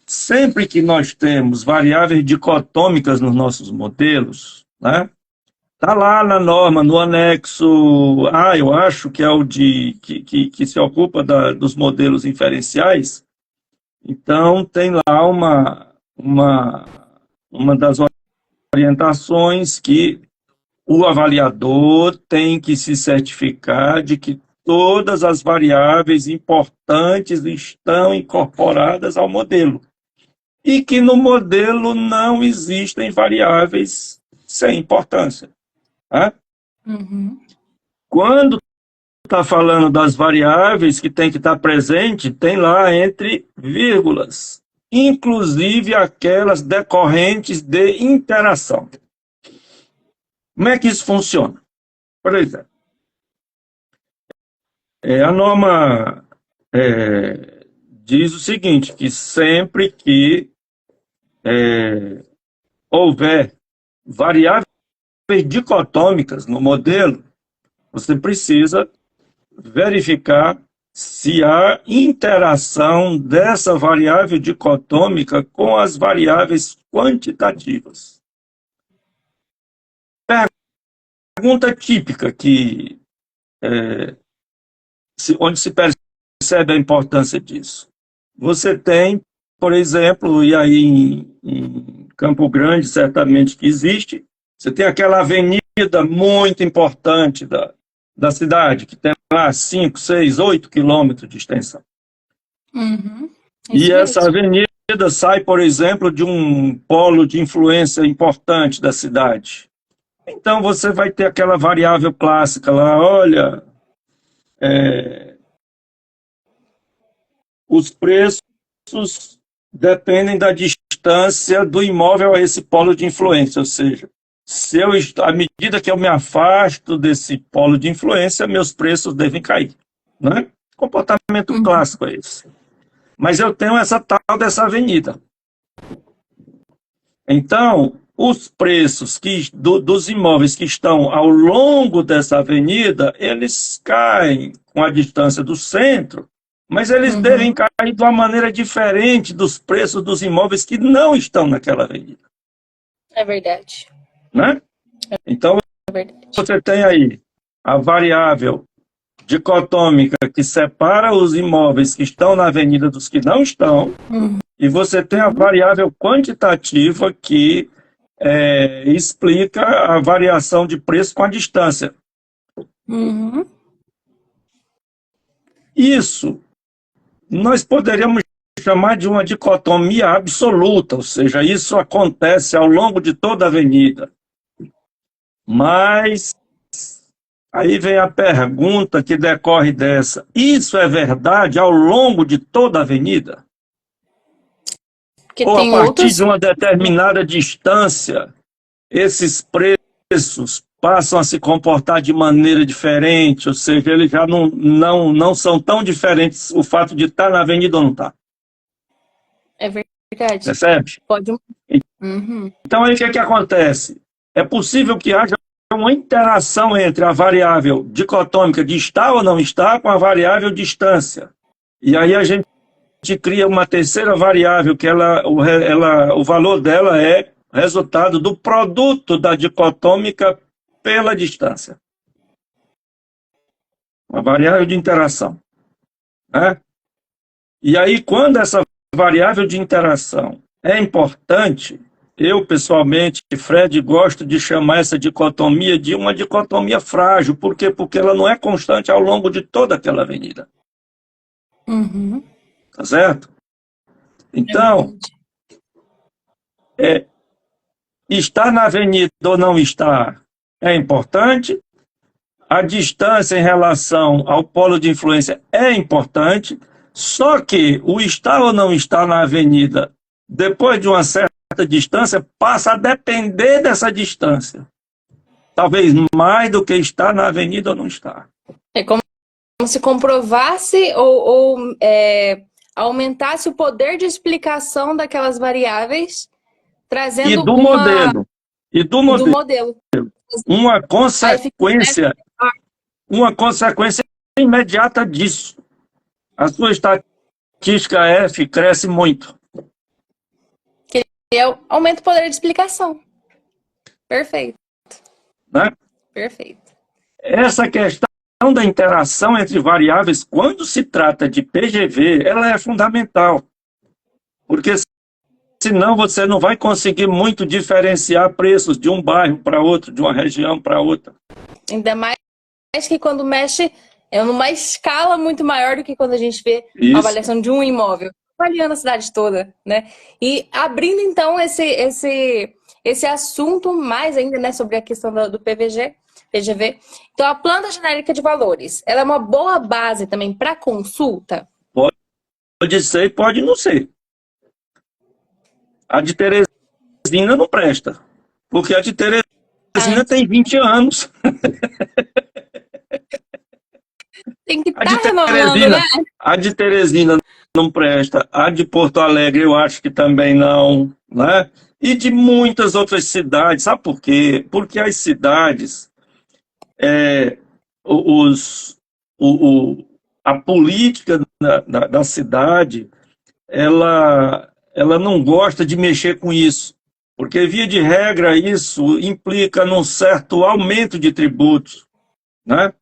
Sempre que nós temos variáveis dicotômicas nos nossos modelos, né? Está lá na norma, no anexo A, eu acho que é o que se ocupa dos modelos inferenciais. Então, tem lá uma das orientações que o avaliador tem que se certificar de que todas as variáveis importantes estão incorporadas ao modelo. E que no modelo não existem variáveis sem importância. Tá? Quando está falando das variáveis que tem que estar presente, tem lá entre vírgulas, inclusive aquelas decorrentes de interação. Como é que isso funciona? Por exemplo, a norma diz o seguinte, que sempre que houver variáveis dicotômicas no modelo, você precisa verificar se há interação dessa variável dicotômica com as variáveis quantitativas. pergunta típica onde se percebe a importância disso. Você tem, por exemplo, e aí em Campo Grande certamente que existe, você tem aquela avenida muito importante da cidade, que tem lá 5, 6, 8 quilômetros de extensão. Uhum. E essa avenida sai, por exemplo, de um polo de influência importante da cidade. Então você vai ter aquela variável clássica lá, olha, os preços dependem da distância do imóvel a esse polo de influência, ou seja, à medida que eu me afasto desse polo de influência, meus preços devem cair. Né? Comportamento clássico é esse. Mas eu tenho essa tal dessa avenida. Então, os preços dos imóveis que estão ao longo dessa avenida, eles caem com a distância do centro, mas eles devem cair de uma maneira diferente dos preços dos imóveis que não estão naquela avenida. É verdade. Né? Então, você tem aí a variável dicotômica que separa os imóveis que estão na avenida dos que não estão, e você tem a variável quantitativa que explica a variação de preço com a distância. Isso nós poderíamos chamar de uma dicotomia absoluta, ou seja, isso acontece ao longo de toda a avenida. Mas aí vem a pergunta que decorre dessa: isso é verdade ao longo de toda a avenida? Ou a partir de uma determinada distância, esses preços passam a se comportar de maneira diferente, ou seja, eles já não são tão diferentes o fato de estar na avenida ou não estar. É verdade. Percebe? Pode. Então aí o que acontece? É possível que haja uma interação entre a variável dicotômica de estar ou não estar com a variável distância. E aí a gente cria uma terceira variável que o valor dela é resultado do produto da dicotômica pela distância. Uma variável de interação. Né? E aí, quando essa variável de interação é importante, eu, pessoalmente, Fred, gosto de chamar essa dicotomia de uma dicotomia frágil. Por quê? Porque ela não é constante ao longo de toda aquela avenida. Tá certo? Então, estar na avenida ou não estar é importante. A distância em relação ao polo de influência é importante. Só que o estar ou não estar na avenida, depois de uma certa distância, passa a depender dessa distância. Talvez mais do que estar na avenida ou não estar. É como se comprovasse ou aumentasse o poder de explicação daquelas variáveis, trazendo E do modelo. Uma consequência imediata disso. A sua estatística F cresce muito. Que aumenta o poder de explicação. Perfeito. Né? Perfeito. Essa questão da interação entre variáveis, quando se trata de PGV, ela é fundamental. Porque senão você não vai conseguir muito diferenciar preços de um bairro para outro, de uma região para outra. Ainda mais que quando mexe numa escala muito maior do que quando a gente vê a avaliação de um imóvel, avaliando a cidade toda, né? E abrindo então esse assunto mais ainda, né, sobre a questão do PGV. Então, a planta genérica de valores, ela é uma boa base também para consulta? Pode ser e pode não ser. A de Teresina não presta, porque a de Teresina tem 20 anos. Tem que estar renovando, né? A de Teresina não presta, a de Porto Alegre eu acho que também não, né? E de muitas outras cidades. Sabe por quê? Porque as cidades, a política da cidade, ela não gosta de mexer com isso. porque, via de regra, isso implica num certo aumento de tributos, né?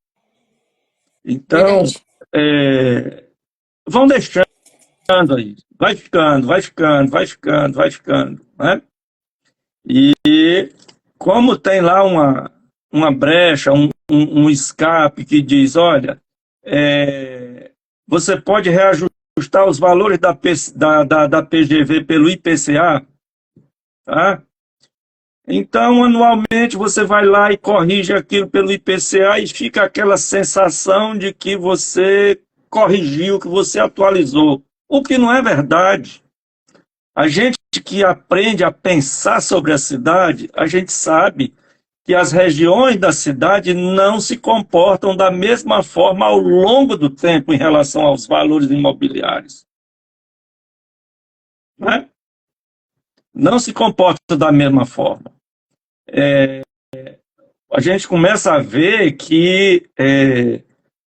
Então, Verdade. vão deixando aí, vai ficando, vai ficando, vai ficando, vai ficando, né? E como tem lá uma brecha, um escape que diz, olha, você pode reajustar os valores da PGV pelo IPCA, tá? Então, anualmente, você vai lá e corrige aquilo pelo IPCA e fica aquela sensação de que você corrigiu, que você atualizou, o que não é verdade. A gente que aprende a pensar sobre a cidade, a gente sabe que as regiões da cidade não se comportam da mesma forma ao longo do tempo em relação aos valores imobiliários. Né? Não se comportam da mesma forma. A gente começa a ver que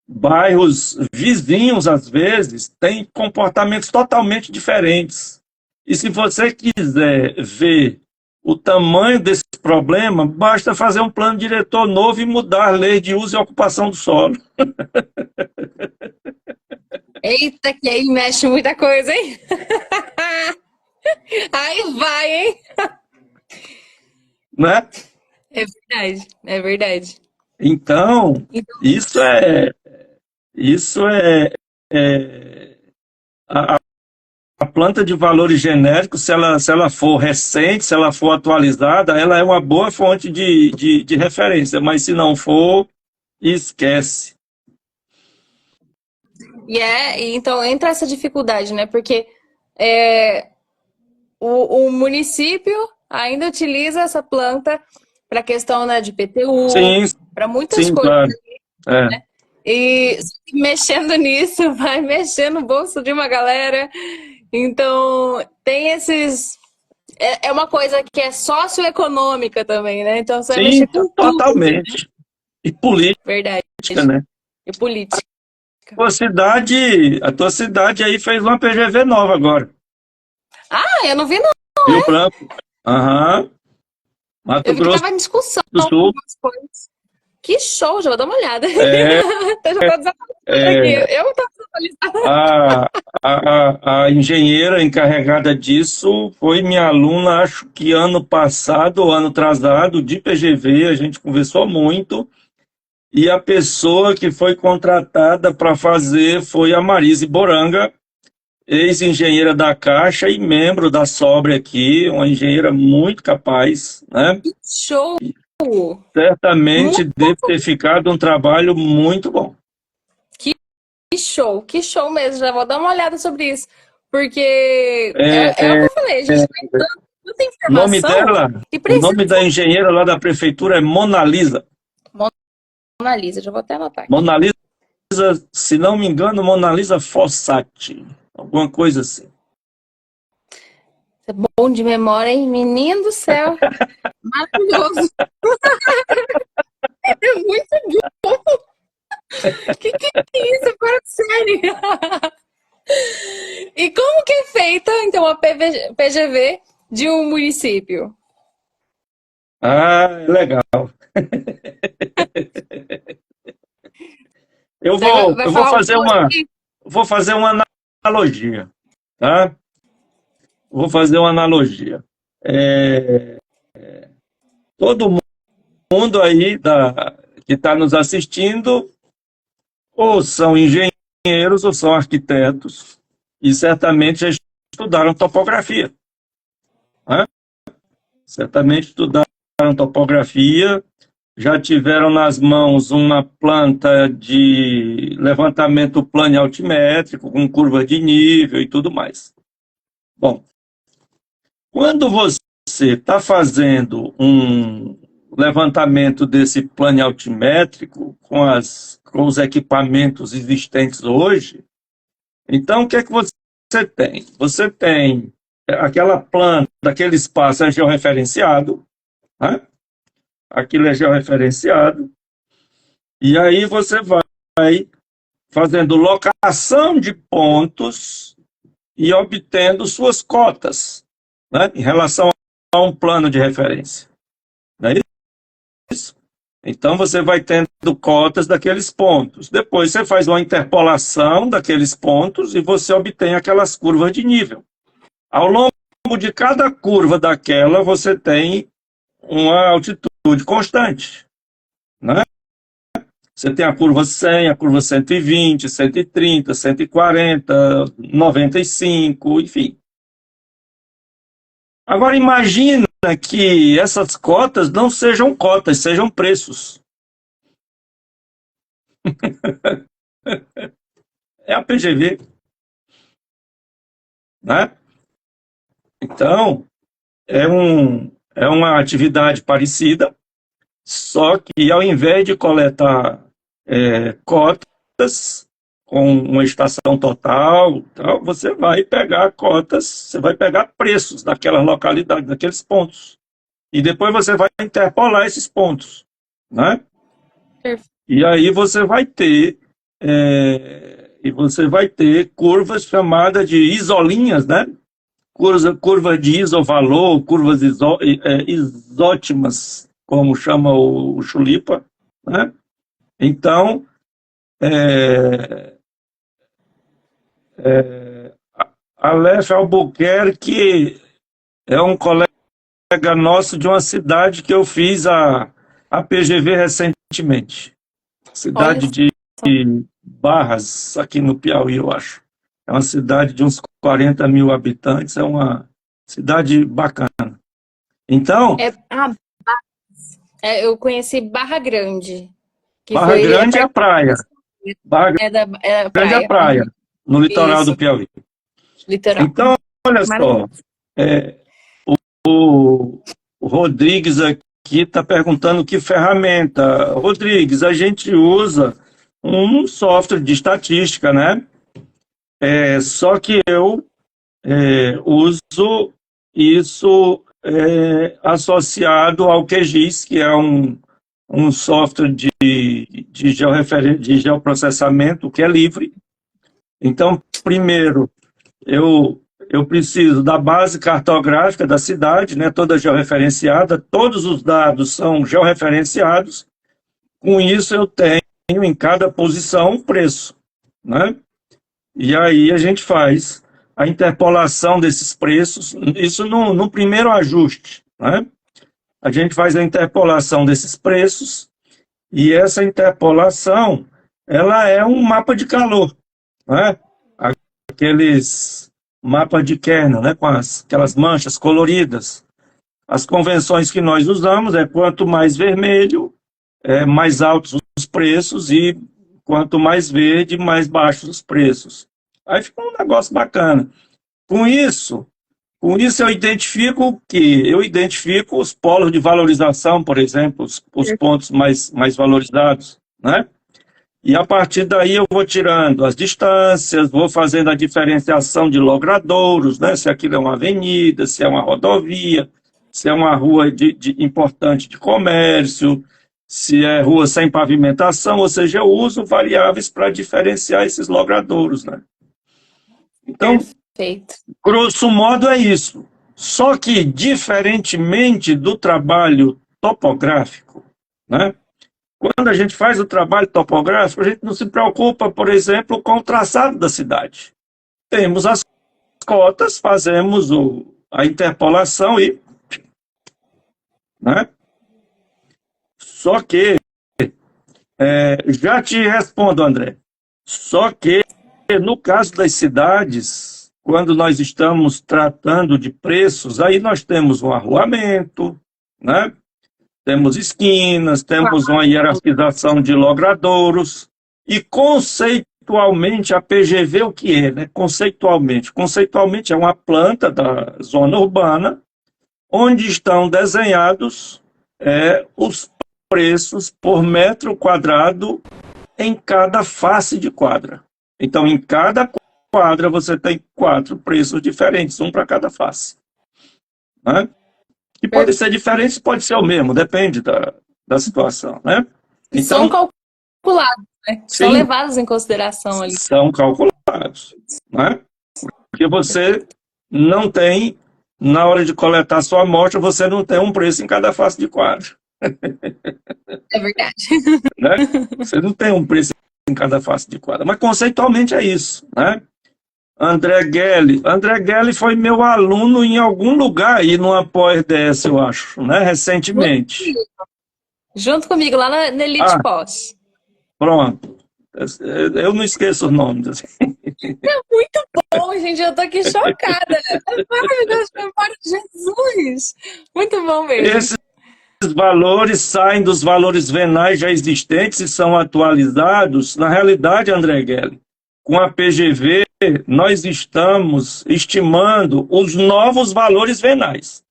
bairros vizinhos, às vezes, têm comportamentos totalmente diferentes. E se você quiser ver o tamanho desse problema, basta fazer um plano diretor novo e mudar a lei de uso e ocupação do solo. Eita, que aí mexe muita coisa, hein? Aí vai, hein? Né? É verdade, é verdade. Então, Então, isso é a planta de valores genéricos, se ela for recente, se ela for atualizada, ela é uma boa fonte de referência, mas se não for, esquece. então entra essa dificuldade, né? Porque é, o município ainda utiliza essa planta para questão, né, de PTU, Sim, para muitas sim, coisas. claro. É. E mexendo nisso, vai mexer no bolso de uma galera. Então, tem esses. É uma coisa que é socioeconômica também, né? Então, você vai Sim, mexer com tudo. totalmente. E política, Verdade. né? E política. A tua cidade aí fez uma PGV nova agora. Ah, eu não vi, não. Rio Branco. Aham. Mato Eu vi que Grosso tava em discussão do Sul. algumas coisas. Que show, já vou dar uma olhada. É, Eu já tô desatualizada aqui. é, Eu tô desatualizada. a, a engenheira encarregada disso foi minha aluna, acho que ano passado ou ano atrasado, de PGV, a gente conversou muito, e a pessoa que foi contratada para fazer foi a Marise Boranga, ex-engenheira da Caixa e membro da Sobre aqui, uma engenheira muito capaz, né? Show! Certamente Muito deve ter ficado um trabalho muito bom. que show mesmo. Já vou dar uma olhada sobre isso. Porque É, é o que eu falei, a gente tem tanta o nome informação dela, e o precisa nome da engenheira lá da prefeitura é Mona Lisa. Mona Lisa, já vou até anotar aqui. Mona Lisa, se não me engano, Mona Lisa Fossati, alguma coisa assim. Você é bom de memória, hein? Menino do céu. Maravilhoso. É muito bom. Que é isso? Fora de série. E como que é feita, então, a PGV de um município? Ah, legal. Eu Você vou, vai eu vou falar um fazer pouco uma, aqui? vou fazer uma analogia, tá? Vou fazer uma analogia. Todo mundo aí que está nos assistindo ou são engenheiros ou são arquitetos e certamente já estudaram topografia, né? Certamente estudaram topografia, já tiveram nas mãos uma planta de levantamento plano altimétrico, com curva de nível e tudo mais. Bom, quando você está fazendo um levantamento desse plano altimétrico com os equipamentos existentes hoje, então o que é que você tem? Você tem aquela planta, aquele espaço é georreferenciado, né? Aquilo é georreferenciado, e aí você vai fazendo locação de pontos e obtendo suas cotas, né, em relação um plano de referência. Não é isso? Então, você vai tendo cotas daqueles pontos. Depois, você faz uma interpolação daqueles pontos e você obtém aquelas curvas de nível. Ao longo de cada curva daquela, você tem uma altitude constante, né? Você tem a curva 100, a curva 120, 130, 140, 95, enfim. Agora, imagina que essas cotas não sejam cotas, sejam preços. É a PGV, né? Então, é uma atividade parecida, só que ao invés de coletar cotas com uma estação total, tal, você vai pegar cotas, você vai pegar preços daquelas localidades, daqueles pontos. E depois você vai interpolar esses pontos, né? E aí você vai ter curvas chamadas de isolinhas, né? Curva de isovalor, curvas isótimas, como chama o Chulipa, né? Então, Aleph Albuquerque é um colega nosso de uma cidade que eu fiz a PGV recentemente. Cidade de Barras, aqui no Piauí, eu acho. É uma cidade de uns 40 mil habitantes, é uma cidade bacana. Então... eu conheci Barra Grande. Barra Grande é a praia. Barra Grande é a praia, no litoral do Piauí. Litoral. Então, olha só, o Rodrigues aqui está perguntando que ferramenta. Rodrigues, a gente usa um software de estatística, né? Só que eu uso isso associado ao QGIS, que é um software de geoprocessamento que é livre. Então, primeiro, eu preciso da base cartográfica da cidade, né, toda georreferenciada, todos os dados são georreferenciados. Com isso, eu tenho em cada posição um preço, né? E aí a gente faz a interpolação desses preços, isso no primeiro ajuste, né? A gente faz a interpolação desses preços e essa interpolação, ela é um mapa de calor, né? Aqueles mapas de Kernel, né? Com aquelas manchas coloridas. As convenções que nós usamos é quanto mais vermelho, mais altos os preços e quanto mais verde, mais baixos os preços. Aí fica um negócio bacana. Com isso eu identifico os polos de valorização, por exemplo, os pontos mais valorizados, né? E a partir daí eu vou tirando as distâncias, vou fazendo a diferenciação de logradouros, né? Se aquilo é uma avenida, se é uma rodovia, se é uma rua importante de comércio, se é rua sem pavimentação, ou seja, eu uso variáveis para diferenciar esses logradouros, né? Então, perfeito. Grosso modo é isso. Só que, diferentemente do trabalho topográfico, né? Quando a gente faz o trabalho topográfico, a gente não se preocupa, por exemplo, com o traçado da cidade. Temos as cotas, fazemos a interpolação e... né? Só que, já te respondo, André, só que no caso das cidades, quando nós estamos tratando de preços, aí nós temos um arruamento, né? Temos esquinas, temos uma hierarquização de logradouros, e conceitualmente a PGV o que é, né? Conceitualmente é uma planta da zona urbana, onde estão desenhados os preços por metro quadrado em cada face de quadra. Então, em cada quadra você tem 4 preços diferentes, um para cada face, né? E pode ser diferente, pode ser o mesmo, depende da situação, né? Então, são calculados, né? Sim, são levados em consideração ali. São calculados, né? Porque você não tem na hora de coletar sua amostra, você não tem um preço em cada face de quadro. É verdade. Né? Você não tem um preço em cada face de quadro. Mas conceitualmente é isso. Né? André Gelli foi meu aluno em algum lugar aí, numa pós-DS, eu acho, né? Recentemente. Junto comigo, lá na Elite Pós. Pronto. Eu não esqueço os nomes. Assim. Muito bom, gente. Eu tô aqui chocada. Ai, meu Deus, memória de Jesus. Muito bom mesmo. Esses valores saem dos valores venais já existentes e são atualizados. Na realidade, André Gelli, com a PGV, nós estamos estimando os novos valores venais.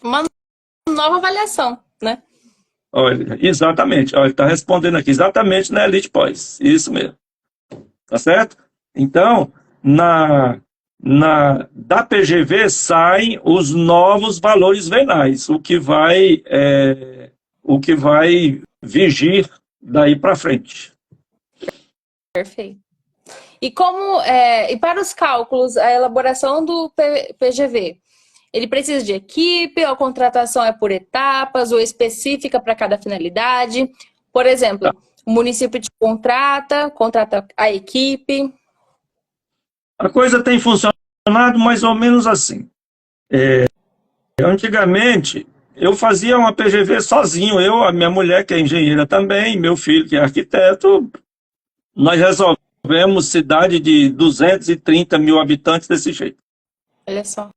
Uma nova avaliação, né? Olha, exatamente. Olha, está respondendo aqui, exatamente na Elite Pós. Isso mesmo. Tá certo? Então, da PGV saem os novos valores venais, o que vai vigir daí para frente. Perfeito. E e para os cálculos, a elaboração do PGV, ele precisa de equipe, ou a contratação é por etapas, ou específica para cada finalidade? Por exemplo, o município te contrata a equipe. A coisa tem funcionado mais ou menos assim. Antigamente, eu fazia uma PGV sozinho, a minha mulher, que é engenheira também, meu filho, que é arquiteto, nós resolvemos cidade de 230 mil habitantes desse jeito. Olha só.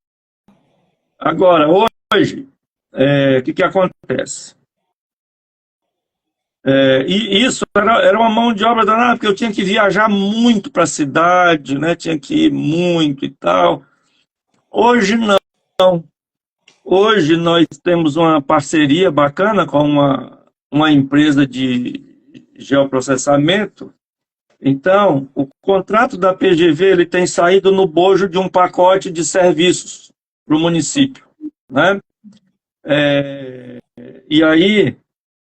Agora, hoje, o que acontece? E isso era uma mão de obra danada, porque eu tinha que viajar muito para a cidade, né? Tinha que ir muito e tal. Hoje não. Hoje nós temos uma parceria bacana com uma empresa de geoprocessamento. Então, o contrato da PGV ele tem saído no bojo de um pacote de serviços para o município. Né? E aí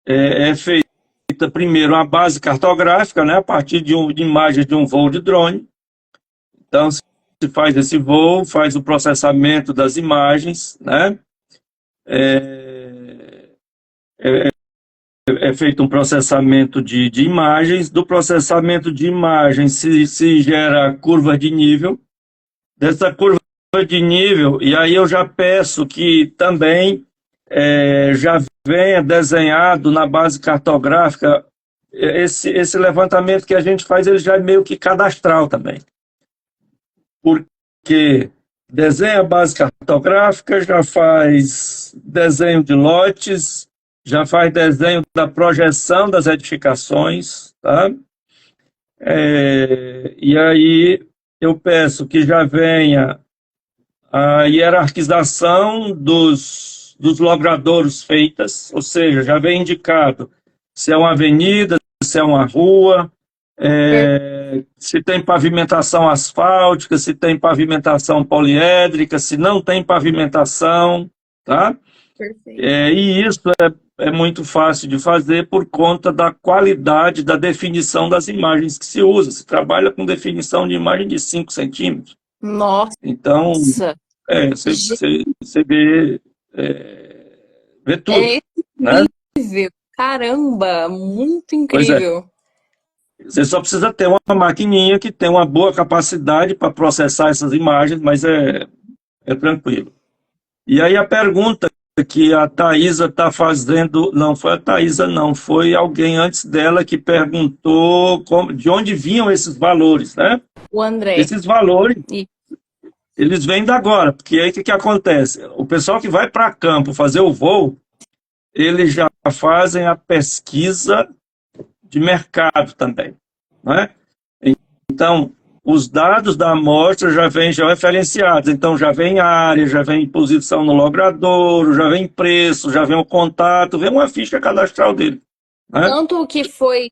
é feita primeiro uma base cartográfica, né, a partir de imagens de um voo de drone. Então, se faz esse voo, faz o processamento das imagens, né? É feito um processamento de imagens. Do processamento de imagens se gera curva de nível. Dessa curva de nível, e aí eu já peço que também já venha desenhado na base cartográfica. Esse levantamento que a gente faz, ele já é meio que cadastral também. Porque desenha a base cartográfica, já faz desenho de lotes, já faz desenho da projeção das edificações, tá? E aí eu peço que já venha a hierarquização dos logradouros feitas, ou seja, já vem indicado se é uma avenida, se é uma rua, se tem pavimentação asfáltica, se tem pavimentação poliédrica, se não tem pavimentação, tá? Perfeito. E isso é muito fácil de fazer por conta da qualidade da definição das imagens que se usa. Se trabalha com definição de imagem de 5 centímetros. Nossa! Então, você vê tudo. É incrível! Né? Caramba! Muito incrível! Você só precisa ter uma maquininha que tem uma boa capacidade para processar essas imagens, mas é tranquilo. E aí a pergunta que a Thaisa está fazendo, não foi a Thaisa não, foi alguém antes dela que perguntou de onde vinham esses valores, né? O André. Esses valores, eles vêm da agora, porque aí o que acontece? O pessoal que vai para campo fazer o voo, eles já fazem a pesquisa de mercado também, né? Então, os dados da amostra já vêm georreferenciados, então já vem área, já vem posição no logradouro, já vem preço, já vem o contato, vem uma ficha cadastral dele. Né? Tanto o que foi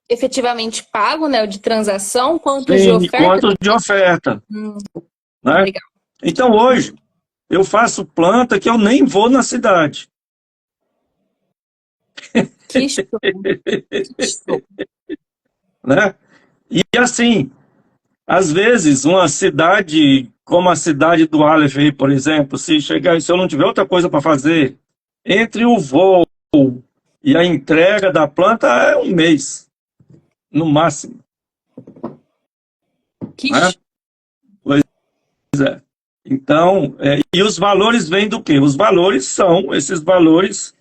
efetivamente pago, né, o de transação, quanto de oferta? Quanto de oferta. Né? Legal. Então, hoje, eu faço planta que eu nem vou na cidade. Que show. Que show. Né? E assim, às vezes, uma cidade como a cidade do Aleph aí, por exemplo, se eu não tiver outra coisa para fazer, entre o voo e a entrega da planta é um mês, no máximo. Que Né? Pois é. Então, e os valores vêm do quê? Os valores são esses valores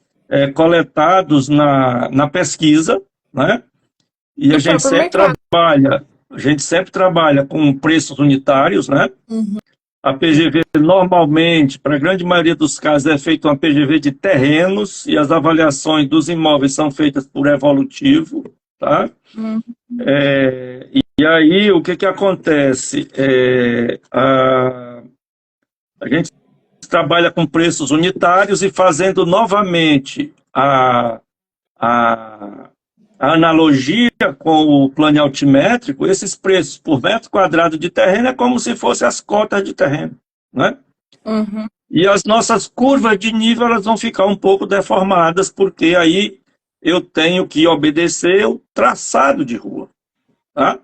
coletados na pesquisa, né? E a gente sempre trabalha com preços unitários, né? Uhum. A PGV normalmente, para a grande maioria dos casos, é feita uma PGV de terrenos e as avaliações dos imóveis são feitas por evolutivo, tá? Uhum. E aí, o que acontece? A gente trabalha com preços unitários e fazendo novamente a analogia com o plano altimétrico, esses preços por metro quadrado de terreno é como se fossem as cotas de terreno, né? Uhum. E as nossas curvas de nível elas vão ficar um pouco deformadas, porque aí eu tenho que obedecer o traçado de rua, tá?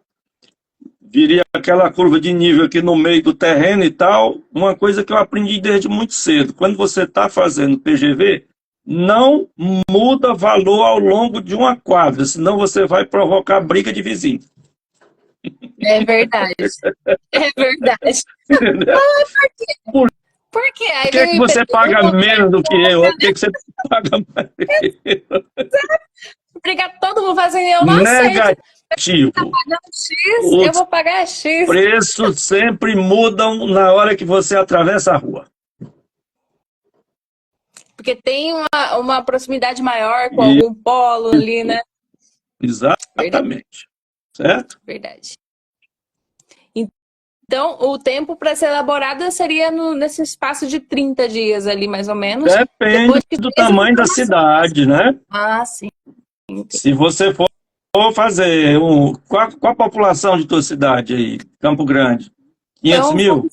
Viria aquela curva de nível aqui no meio do terreno e tal, uma coisa que eu aprendi desde muito cedo. Quando você está fazendo PGV, não muda valor ao longo de uma quadra, senão você vai provocar briga de vizinho. É verdade. É verdade. Entendeu? Por quê? Aí Por que você paga menos do que eu? Por que você paga mais do que eu? Briga todo mundo fazendo, eu não aceito. Negativo. Tá pagando X, eu vou pagar X. Os preços sempre mudam na hora que você atravessa a rua. Porque tem uma proximidade maior com algum polo ali, né? Exatamente. Certo? Verdade. Então, o tempo para ser elaborada seria nesse espaço de 30 dias ali, mais ou menos. Depende do tamanho da cidade, né? Ah, sim. Se você for fazer qual a população de tua cidade aí? Campo Grande? 500 mil?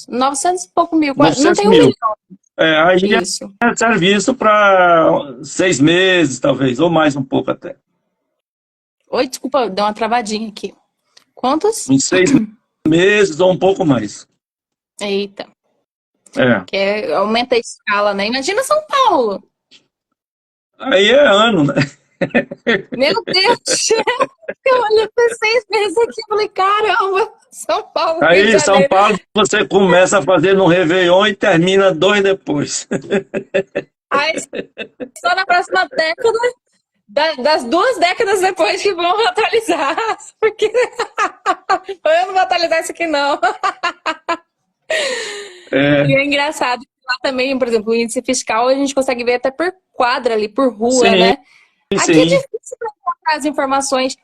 900 e pouco mil. 900 não tem 1 mil. milhão. Aí Isso. é serviço para 6 meses, talvez, ou mais um pouco até. Oi, desculpa, deu uma travadinha aqui. Quantos? Em 6 meses ou um pouco mais. Eita. Aumenta a escala, né? Imagina São Paulo. Aí é ano, né? Meu Deus do céu! Eu olhei por 6 meses aqui e falei, caramba, São Paulo. Aí, São Paulo, você começa a fazer no Réveillon e termina 2 depois. Aí, só na próxima década, das 2 décadas depois que vão atualizar. Porque eu não vou atualizar isso aqui, não. E é engraçado que lá também, por exemplo, o índice fiscal a gente consegue ver até por quadra ali, por rua, sim, né? Aqui sim. é difícil para encontrar as informações.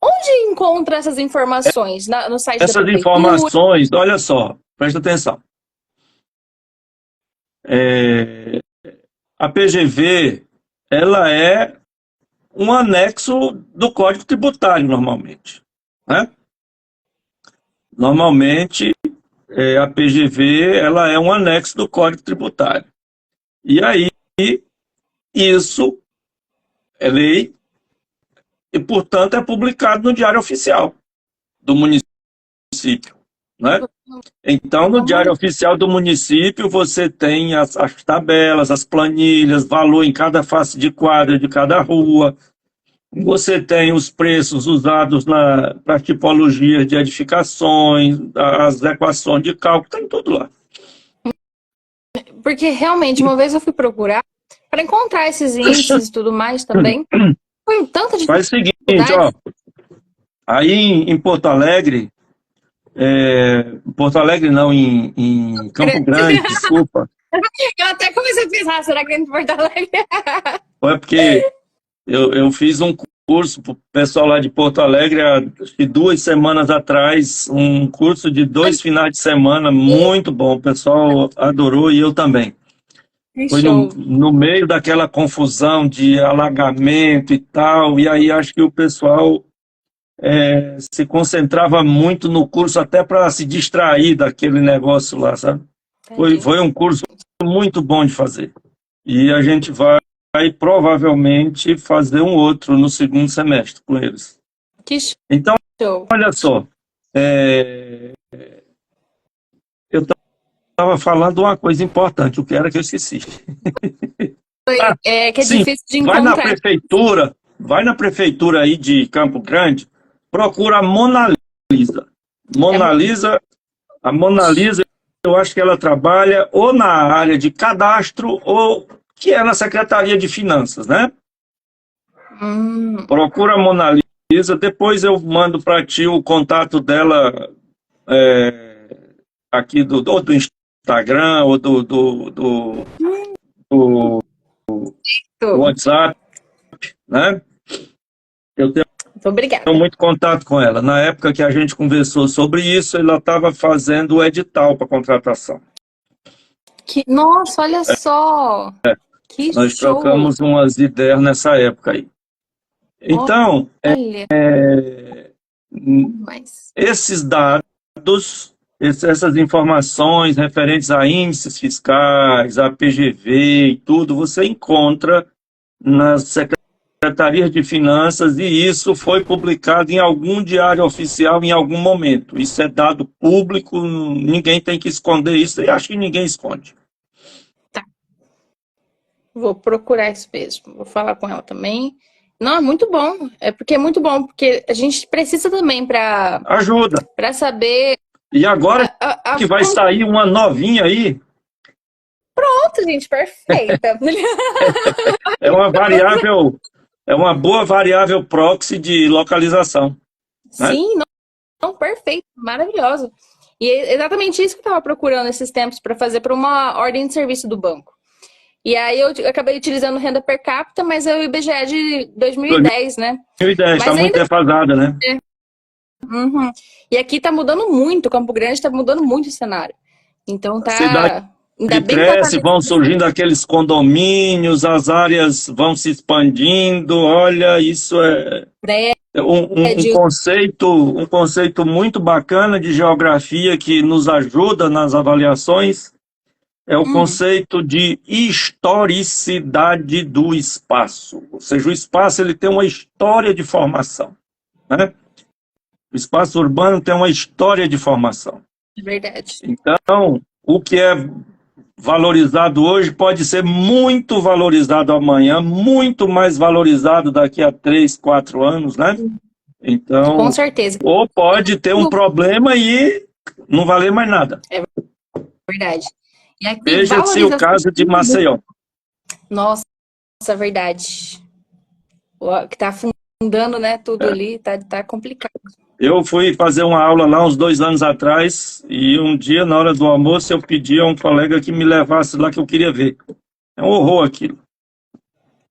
Onde encontra essas informações? No site da prefeitura? Essas informações, olha só, presta atenção. A PGV, ela é um anexo do Código Tributário, normalmente, né? Normalmente, a PGV, ela é um anexo do Código Tributário. E aí, isso é lei e, portanto, é publicado no Diário Oficial do município, né? Então, no Diário Oficial do município, você tem as tabelas, as planilhas, valor em cada face de quadra de cada rua. Você tem os preços usados para tipologias de edificações, as equações de cálculo, tem tudo lá. Porque, realmente, uma vez eu fui procurar para encontrar esses índices e tudo mais também. Foi um tanto de Faz o seguinte, ó. Aí em Porto Alegre, não, em Campo Grande, desculpa. Eu até comecei a pensar, será que é em Porto Alegre? Foi porque eu fiz um curso para o pessoal lá de Porto Alegre há 2 semanas atrás, um curso de 2 finais de semana, muito bom, o pessoal adorou e eu também. Foi no meio daquela confusão de alagamento e tal, e aí acho que o pessoal se concentrava muito no curso até para se distrair daquele negócio lá, sabe? Foi um curso muito bom de fazer. E a gente vai provavelmente fazer um outro no segundo semestre com eles. Então, olha só, estava falando uma coisa importante, o que era que eu esqueci. Que é Sim, difícil de encontrar. vai na prefeitura aí de Campo Grande, procura a Mona Lisa. A Mona Lisa, eu acho que ela trabalha ou na área de cadastro ou que é na Secretaria de Finanças, né? Procura a Mona Lisa, depois eu mando para ti o contato dela aqui ou do Instagram ou do WhatsApp, né? Eu tenho Muito obrigada. muito contato com ela. Na época que a gente conversou sobre isso, ela estava fazendo o edital para contratação. Nossa, olha só! Que Nós show! trocamos umas ideias nessa época aí. Então, Olha, mas... esses dados, essas informações referentes a índices fiscais, a PGV e tudo, você encontra nas secretarias de finanças e isso foi publicado em algum diário oficial em algum momento. Isso é dado público, ninguém tem que esconder isso e acho que ninguém esconde. Tá. Vou procurar isso mesmo. Vou falar com ela também. Não, é muito bom. É muito bom, porque a gente precisa também para ajuda. Para saber. E agora que vai sair uma novinha aí. Pronto, gente, perfeita. É uma boa variável proxy de localização. Né? Sim, não, perfeito, maravilhoso. E é exatamente isso que eu estava procurando esses tempos para fazer para uma ordem de serviço do banco. E aí eu acabei utilizando renda per capita, mas é o IBGE de 2010, né? 2010, está muito defasada, né? Uhum. E aqui está mudando muito, Campo Grande está mudando muito o cenário. Então tá... Ainda bem cresce, vão surgindo aqueles condomínios, as áreas vão se expandindo, olha, isso é um conceito muito bacana de geografia que nos ajuda nas avaliações, é o conceito de historicidade do espaço, ou seja, o espaço ele tem uma história de formação, né? O espaço urbano tem uma história de formação. Verdade. Então, o que é valorizado hoje pode ser muito valorizado amanhã, muito mais valorizado daqui a 3, 4 anos, né? Então, com certeza. Ou pode ter um problema e não valer mais nada. É verdade. E aqui veja-se o caso de Maceió. Nossa, é verdade. O que está afundando, né, tudo ali, tá complicado. Eu fui fazer uma aula lá uns 2 anos atrás e um dia, na hora do almoço, eu pedi a um colega que me levasse lá que eu queria ver. É um horror aquilo.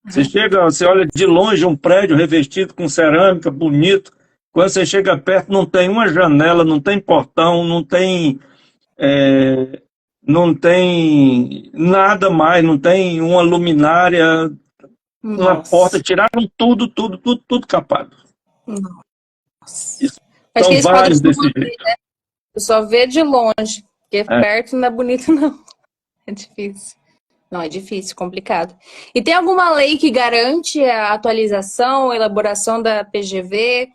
Você olha de longe um prédio revestido com cerâmica, bonito. Quando você chega perto, não tem uma janela, não tem portão, não tem nada mais, não tem uma luminária, uma porta. Tiraram tudo capado. São vários desse jeito. Né? Eu só vê de longe, porque perto não é bonito, não. É difícil. Não, é difícil, complicado. E tem alguma lei que garante a atualização, a elaboração da PGV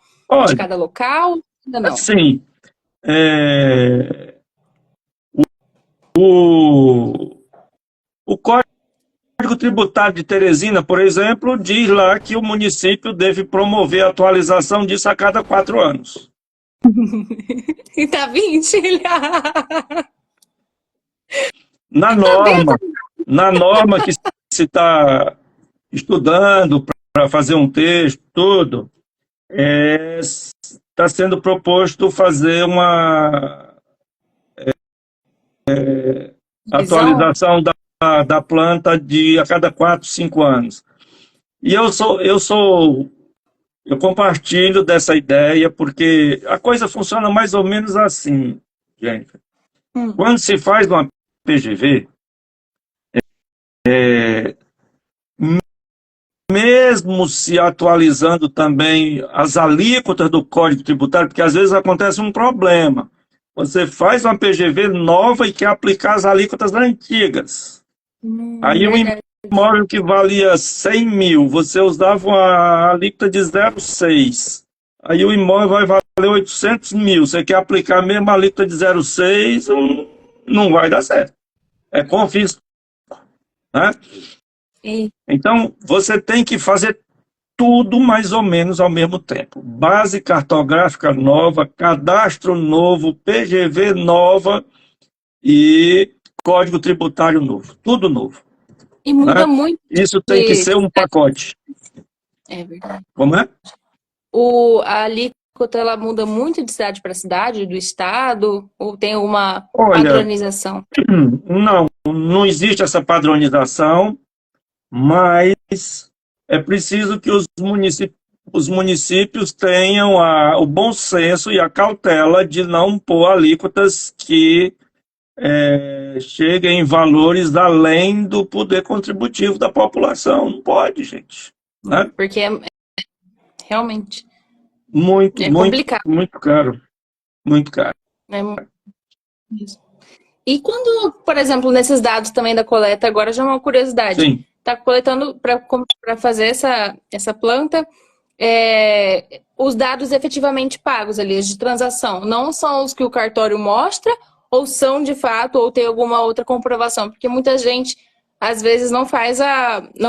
de cada local? Ainda não. Sim. O Código Tributário de Teresina, por exemplo, diz lá que o município deve promover a atualização disso a cada 4 anos. E tá 20? Na norma que se está estudando para fazer um texto, tudo, está sendo proposto fazer uma atualização da planta a cada 4, 5 anos. E eu compartilho dessa ideia porque a coisa funciona mais ou menos assim, gente. Quando se faz uma PGV, mesmo se atualizando também as alíquotas do Código Tributário, porque às vezes acontece um problema. Você faz uma PGV nova e quer aplicar as alíquotas antigas. Aí o imóvel que valia 100 mil, você usava uma alíquota de 0,6. Aí o imóvel vai valer 800 mil. Você quer aplicar a mesma alíquota de 0,6, não vai dar certo. É confisco, né? E Então, você tem que fazer tudo mais ou menos ao mesmo tempo. Base cartográfica nova, cadastro novo, PGV nova e Código Tributário novo. Tudo novo, e muda né? muito Isso tem que de ser um pacote. é verdade. Como é? A alíquota ela muda muito de cidade para cidade, do estado, ou tem alguma Olha, padronização? não existe essa padronização, mas é preciso que os municípios tenham o bom senso e a cautela de não pôr alíquotas que cheguem em valores além do poder contributivo da população. Não pode, gente. Né? Porque realmente Muito, é muito, complicado, muito caro. Muito caro. né? Mesmo. E quando, por exemplo, nesses dados também da coleta, agora já é uma curiosidade, Sim. está coletando para fazer essa planta, os dados efetivamente pagos ali, os de transação, não são os que o cartório mostra, ou são de fato, ou tem alguma outra comprovação? Porque muita gente, às vezes, não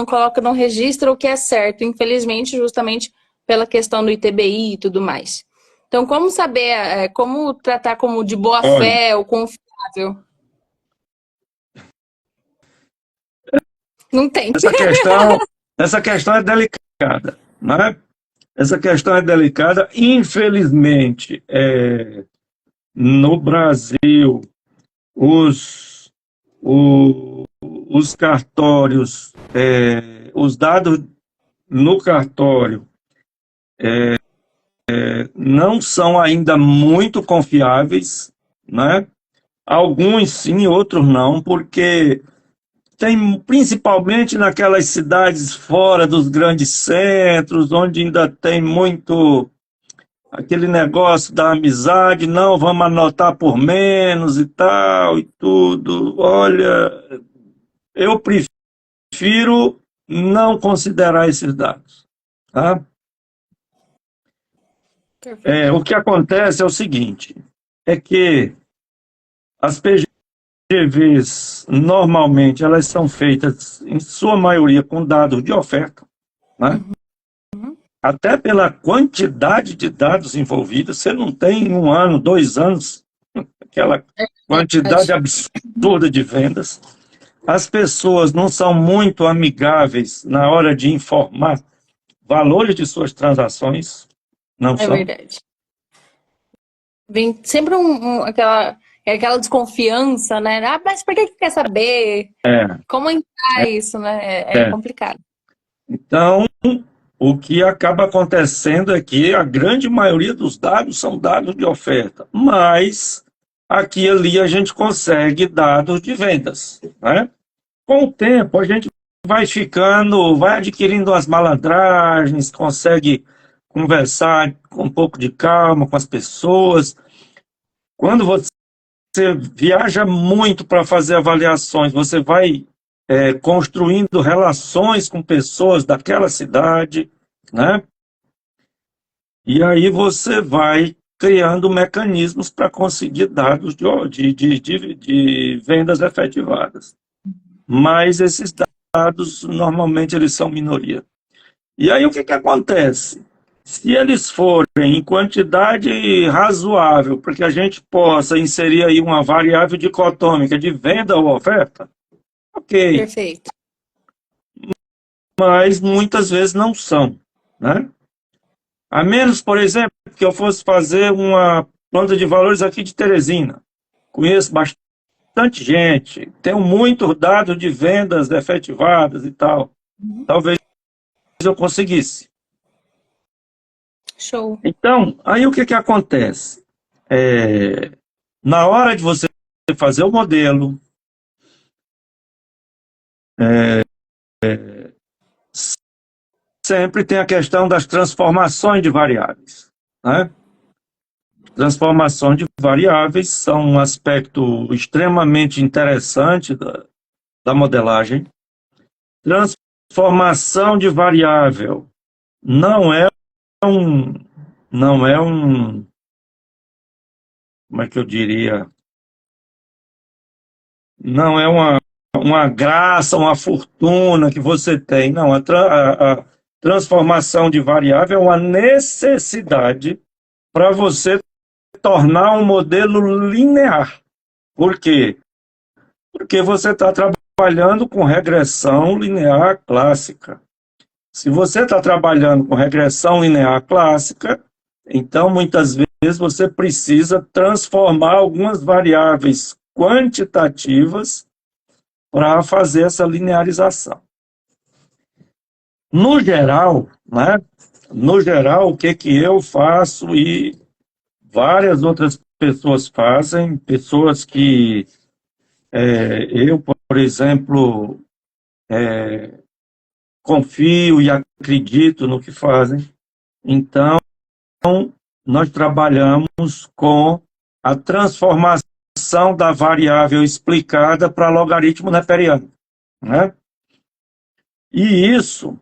coloca, não registra o que é certo, infelizmente, justamente pela questão do ITBI e tudo mais. Então, como saber, como tratar como de boa Olha, fé ou confiável? Não tem. essa questão, essa questão é delicada, né? Essa questão é delicada. Infelizmente, no Brasil, os, os cartórios, os dados no cartório não são ainda muito confiáveis, né? Alguns sim, outros não, porque tem principalmente naquelas cidades fora dos grandes centros, onde ainda tem muito aquele negócio da amizade, não, vamos anotar por menos e tal e tudo. Olha, eu prefiro não considerar esses dados, tá? Perfeito. O que acontece é o seguinte, é que as PGVs, normalmente, elas são feitas, em sua maioria, com dados de oferta, né? Uhum. Até pela quantidade de dados envolvidos, você não tem em um ano, 2 anos, aquela quantidade Verdade. absurda de vendas. As pessoas não são muito amigáveis na hora de informar valores de suas transações, não É são. verdade. Vem sempre aquela desconfiança, né? Ah, mas por que quer saber? É, Como entrar isso, né? É é. complicado. Então, o que acaba acontecendo é que a grande maioria dos dados são dados de oferta, mas aqui e ali a gente consegue dados de vendas, né? Com o tempo, a gente vai adquirindo as malandragens, consegue conversar com um pouco de calma com as pessoas. Quando você viaja muito para fazer avaliações, você vai construindo relações com pessoas daquela cidade, né? E aí você vai criando mecanismos para conseguir dados de vendas efetivadas. Mas esses dados, normalmente, eles são minoria. E aí o que acontece? Se eles forem em quantidade razoável, para que a gente possa inserir aí uma variável dicotômica de venda ou oferta, ok, Perfeito. mas muitas vezes não são, né? A menos, por exemplo, que eu fosse fazer uma planta de valores aqui de Teresina. Conheço bastante gente, tenho muito dado de vendas efetivadas e tal. Uhum. Talvez eu conseguisse. Show. Então, aí o que acontece? Na hora de você fazer o modelo, sempre tem a questão das transformações de variáveis, né? Transformação de variáveis são um aspecto extremamente interessante da modelagem. Transformação de variável não é um, não é um, como é que eu diria? não é uma graça, uma fortuna que você tem. Não, a transformação de variável é uma necessidade para você tornar um modelo linear. Por quê? Porque você está trabalhando com regressão linear clássica. Se você está trabalhando com regressão linear clássica, então muitas vezes você precisa transformar algumas variáveis quantitativas para fazer essa linearização. No geral, né? No geral, o que que eu faço e várias outras pessoas fazem, pessoas que eu, por exemplo, confio e acredito no que fazem. Então, nós trabalhamos com a transformação da variável explicada para logaritmo neperiano, né? E isso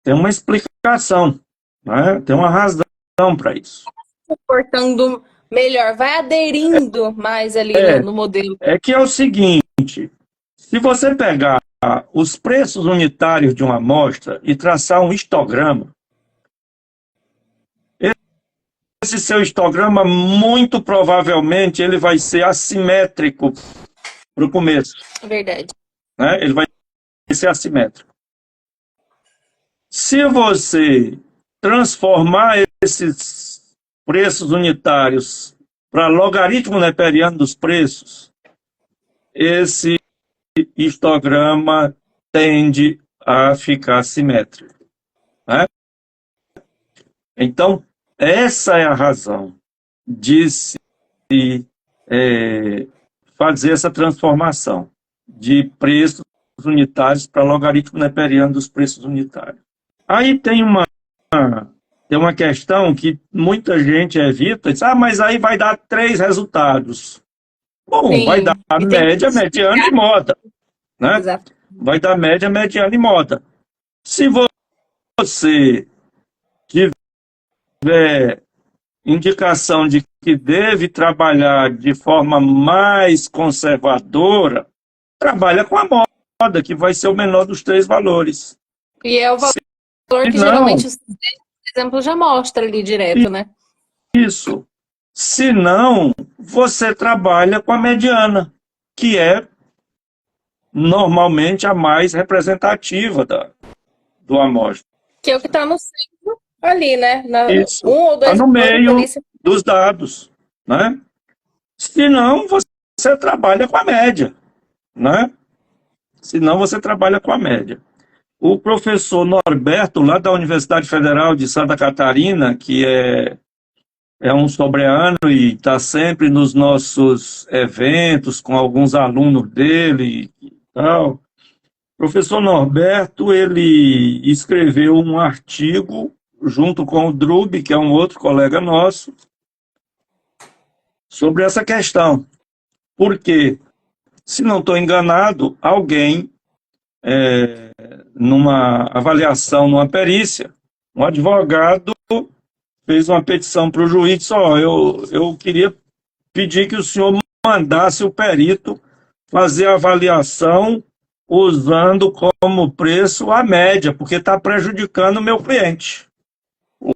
tem uma explicação, né? Tem uma razão para isso. Suportando melhor, vai aderindo mais ali no modelo. É que é o seguinte, se você pegar os preços unitários de uma amostra e traçar um histograma, esse seu histograma, muito provavelmente, ele vai ser assimétrico para o começo. Verdade. Né? Ele vai ser assimétrico. Se você transformar esses preços unitários para logaritmo neperiano dos preços, esse histograma tende a ficar simétrico. Né? Então, essa é a razão de se fazer essa transformação de preços unitários para logaritmo neperiano dos preços unitários. Aí tem uma questão que muita gente evita, diz, mas aí vai dar 3 resultados. Bom, Sim. Vai dar média, mediana e moda. Né? Exato. Vai dar média, mediana e moda. Se você tiver indicação de que deve trabalhar de forma mais conservadora, trabalha com a moda, que vai ser o menor dos 3 valores. E é o valor que geralmente o exemplo já mostra ali direto, né? Isso. Se não, você trabalha com a mediana, que é normalmente a mais representativa do amostra. Que é o que está no centro ali, né? Isso. Um ou dois no meio ali, dos dados, né? Se não, você trabalha com a média, né? Senão você trabalha com a média. O professor Norberto, lá da Universidade Federal de Santa Catarina, que é um sobreano e está sempre nos nossos eventos com alguns alunos dele e tal. O professor Norberto, ele escreveu um artigo junto com o Drube, que é um outro colega nosso, sobre essa questão. Porque, se não estou enganado, alguém, numa avaliação, numa perícia, um advogado fez uma petição para o juiz e disse, eu queria pedir que o senhor mandasse o perito fazer a avaliação usando como preço a média, porque está prejudicando o meu cliente. O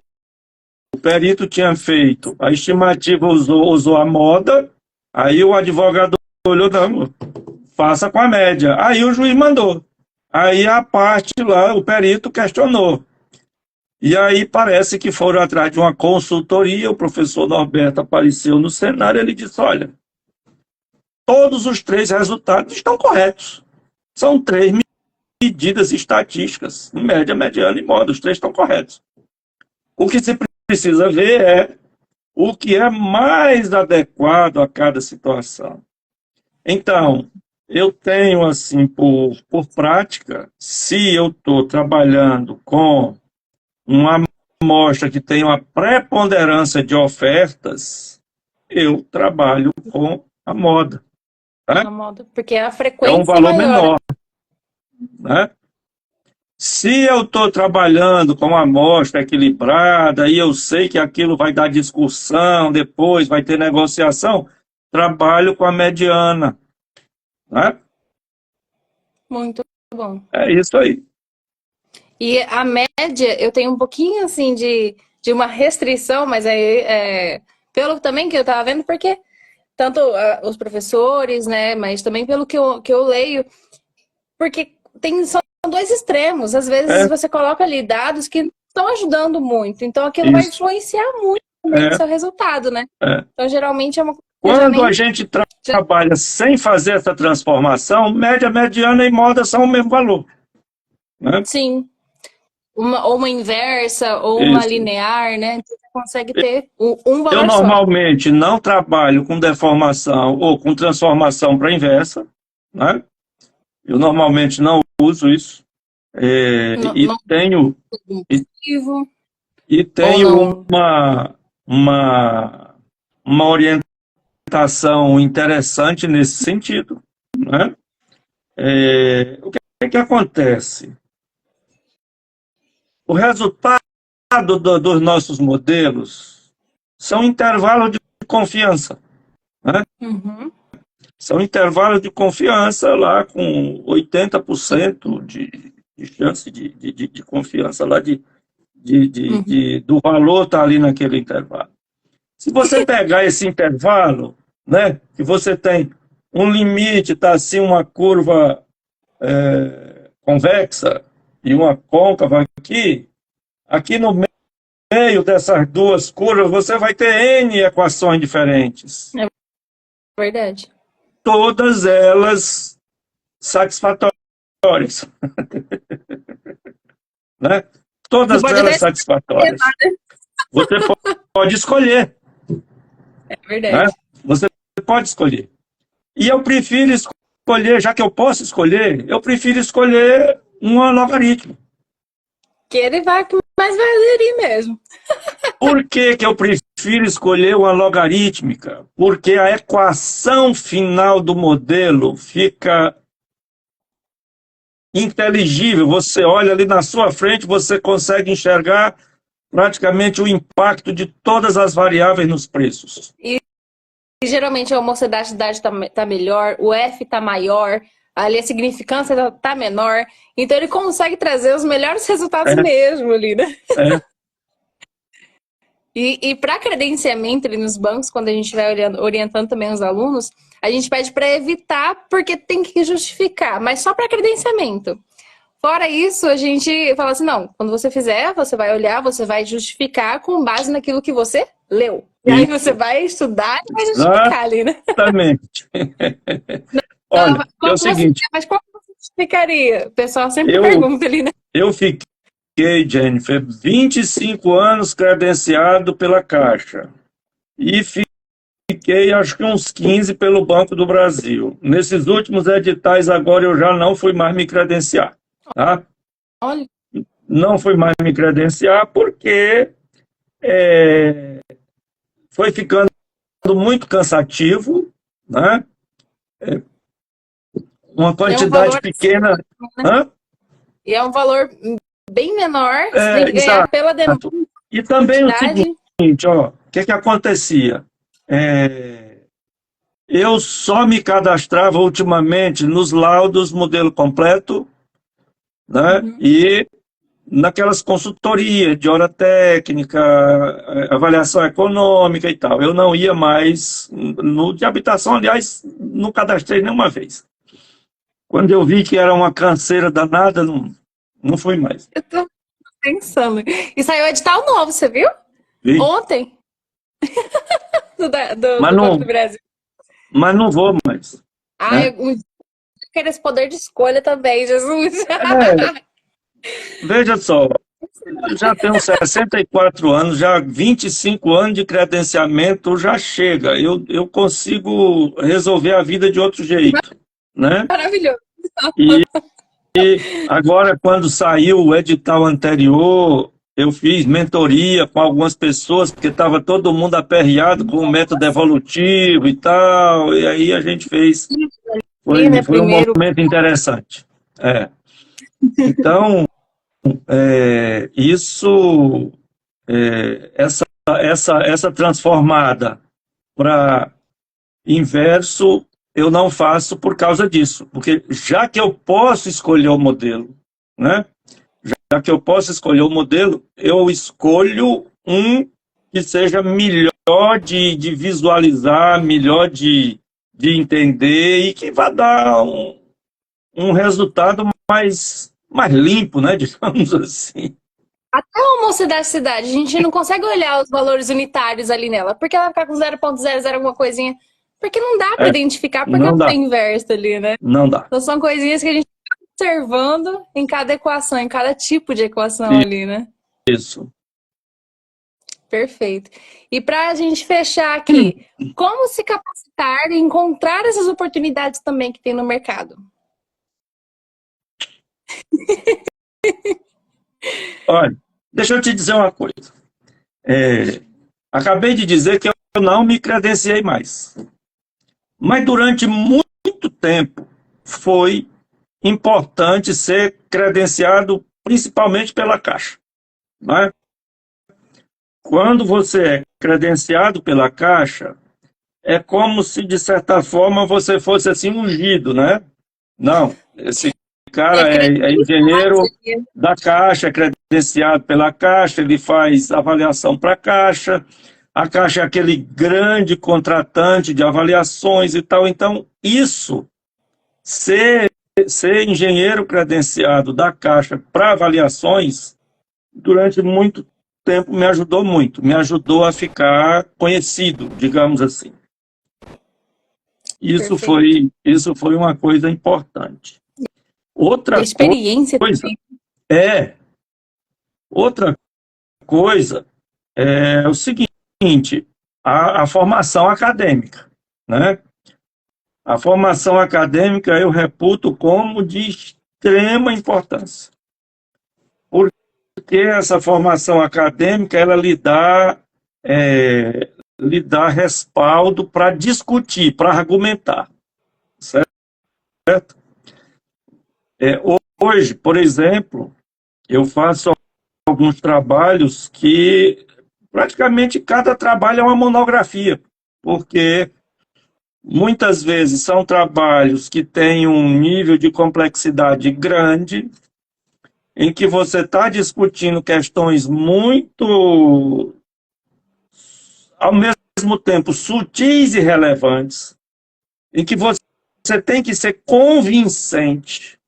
perito tinha feito, a estimativa usou a moda, aí o advogado olhou, não, faça com a média. Aí o juiz mandou. Aí a parte lá, o perito questionou. E aí parece que foram atrás de uma consultoria, o professor Norberto apareceu no cenário, ele disse, olha, todos os 3 resultados estão corretos. São 3 medidas estatísticas, média, mediana e moda, os 3 estão corretos. O que se precisa ver é o que é mais adequado a cada situação. Então, eu tenho, assim, por prática, se eu estou trabalhando com uma amostra que tem uma preponderância de ofertas, eu trabalho com a moda. Né? A moda, porque a frequência é um valor maior. menor. Né? Se eu estou trabalhando com uma amostra equilibrada e eu sei que aquilo vai dar discussão, depois vai ter negociação, trabalho com a mediana. né? Muito bom. É isso aí. E a média, eu tenho um pouquinho assim de uma restrição, mas aí pelo também que eu tava vendo, porque tanto os professores, né, mas também pelo que eu leio, porque são dois extremos. Às vezes É você coloca ali dados que não estão ajudando muito, então aquilo vai isso. influenciar muito também no É, seu resultado, né? é. Então geralmente é uma coisa que eu já Quando a nem. gente já- trabalha sem fazer essa transformação, média, mediana e moda são o mesmo valor, né? sim, ou uma inversa, ou uma Isso. linear, né? Então você consegue ter um Eu valor só. normalmente não trabalho com deformação ou com transformação para inversa, né? Eu normalmente não uso isso. Não, E não tenho, tem e, motivo, e ou tenho não. uma, uma orientação interessante nesse sentido, né? O que acontece? O resultado dos nossos modelos são intervalos de confiança, né? Uhum, São intervalos de confiança lá com 80% de chance de confiança lá uhum. do valor estar ali naquele intervalo. Se você pegar esse intervalo, né, que você tem um limite, está assim uma curva convexa e uma côncava aqui, aqui no meio dessas duas curvas você vai ter N equações diferentes. É verdade. Todas elas satisfatórias, né? Você Todas pode elas até escolher, satisfatórias. Você pode escolher, é né? verdade. Você pode escolher. E eu prefiro escolher, já que eu posso escolher, eu prefiro escolher um logaritmo. Que ele vai que mais vai aderir mesmo. Por que que eu prefiro escolher uma logarítmica? Porque a equação final do modelo fica inteligível. Você olha ali na sua frente, você consegue enxergar praticamente o impacto de todas as variáveis nos preços. E geralmente a homocedaridade tá melhor, o F tá maior, ali a significância tá menor. Então ele consegue trazer os melhores resultados É, mesmo ali, né? é, E para credenciamento ali nos bancos, quando a gente vai orientando também os alunos, a gente pede para evitar, porque tem que justificar, mas só para credenciamento. Fora isso, a gente fala assim: não, quando você fizer, você vai olhar, você vai justificar com base naquilo que você leu. E aí você isso, vai estudar e vai justificar ali, né? exatamente. Então, Olha, é como o você, seguinte, mas como você justificaria? O pessoal sempre eu, pergunta ali, né? eu fiquei, Jennifer, 25 anos credenciado pela Caixa e fiquei, acho que uns 15 pelo Banco do Brasil. Nesses últimos editais agora eu já não fui mais me credenciar, tá? Olha, Não fui mais me credenciar porque é, foi ficando muito cansativo, né? Uma é um valor quantidade assim, pequena. né? Hã? E é um valor bem menor, você tem É, que ganhar exato. pela demanda, E também o quantidade. seguinte, ó, o que que acontecia? Eu só me cadastrava ultimamente nos laudos modelo completo, né? Uhum. E naquelas consultorias de hora técnica, avaliação econômica e tal. Eu não ia mais no de habitação, aliás, não cadastrei nenhuma vez. Quando eu vi que era uma canseira danada, não fui mais. Eu tô pensando. E saiu edital novo, você viu? Vi. Ontem, Mas do Banco do não, Brasil. mas não vou mais, Ah, né? um dia eu quero esse poder de escolha também, Jesus. É, veja só, eu já tenho 64 anos, já 25 anos de credenciamento já chega. Eu consigo resolver a vida de outro jeito, né? Maravilhoso. E agora, quando saiu o edital anterior, eu fiz mentoria com algumas pessoas, porque estava todo mundo aperreado com o método evolutivo e tal, e aí a gente fez. Ali, né, Foi um primeiro. momento interessante. É. Então, isso, essa transformada para inverso eu não faço por causa disso, porque já que eu posso escolher o modelo, né? Já que eu posso escolher o modelo, eu escolho um que seja melhor de visualizar, melhor de entender e que vá dar um resultado mais limpo, né? Digamos assim. Até a almoço cidade, a gente não consegue olhar os valores unitários ali nela, porque ela vai ficar com 0,00 alguma coisinha, porque não dá para É, identificar, porque não não dá, tem inverso ali, né? não dá. Então são coisinhas que a gente tá observando em cada equação, em cada tipo de equação ali, né? Isso. Perfeito. E para a gente fechar aqui, como se capacitar e encontrar essas oportunidades também que tem no mercado? Olha, deixa eu te dizer uma coisa. Acabei de dizer que eu não me credenciei mais. Mas durante muito tempo foi importante ser credenciado principalmente pela Caixa. Né? Quando você é credenciado pela Caixa, é como se, de certa forma, você fosse assim ungido, né? Não, esse É cara é engenheiro credenciado. da Caixa, é credenciado pela Caixa, ele faz avaliação para a Caixa é aquele grande contratante de avaliações e tal. Então, isso, ser engenheiro credenciado da Caixa para avaliações, durante muito tempo me ajudou muito, me ajudou a ficar conhecido, digamos assim. Isso foi uma coisa importante. E a experiência também. Outra coisa é o seguinte, a formação acadêmica, né? A formação acadêmica eu reputo como de extrema importância, porque essa formação acadêmica ela lhe dá respaldo para discutir, para argumentar, certo? Hoje, por exemplo, eu faço alguns trabalhos que praticamente cada trabalho é uma monografia, porque muitas vezes são trabalhos que têm um nível de complexidade grande, em que você está discutindo questões muito, ao mesmo tempo, sutis e relevantes, em que você tem que ser convincente,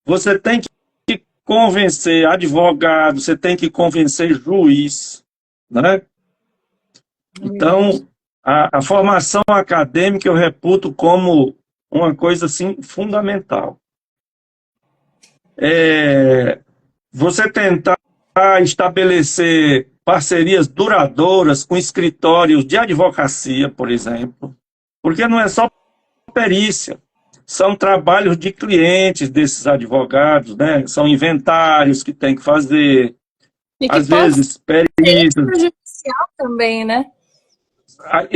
você tem que convencer advogado, você tem que convencer juiz, né? Então, a formação acadêmica eu reputo como uma coisa assim fundamental. Você tentar estabelecer parcerias duradouras com escritórios de advocacia, por exemplo, porque não é só perícia, são trabalhos de clientes desses advogados, né? São inventários que tem que fazer, E que às vezes perícias. No judicial também, né?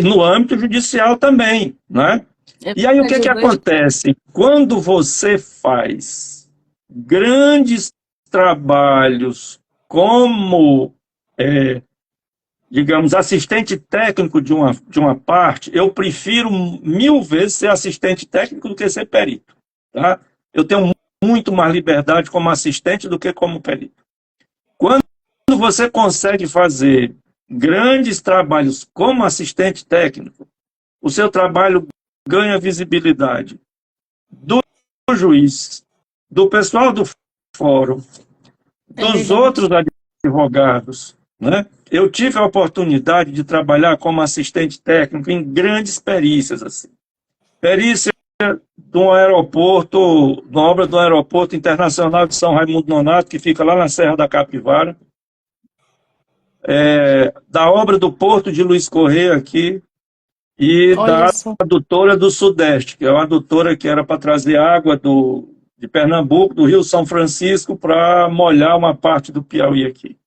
No âmbito judicial também, né? E aí o que acontece? Quando você faz grandes trabalhos como, digamos, assistente técnico de uma parte, eu prefiro 1000 vezes ser assistente técnico do que ser perito. Tá? Eu tenho muito mais liberdade como assistente do que como perito. Quando você consegue fazer grandes trabalhos como assistente técnico, o seu trabalho ganha visibilidade do juiz, do pessoal do fórum, dos outros advogados, né? Eu tive a oportunidade de trabalhar como assistente técnico em grandes perícias, assim. Perícia do aeroporto, da obra do Aeroporto Internacional de São Raimundo Nonato, que fica lá na Serra da Capivara, da obra do Porto de Luiz Correia aqui, e da adutora do Sudeste, que é uma adutora que era para trazer água de Pernambuco, do Rio São Francisco, para molhar uma parte do Piauí aqui.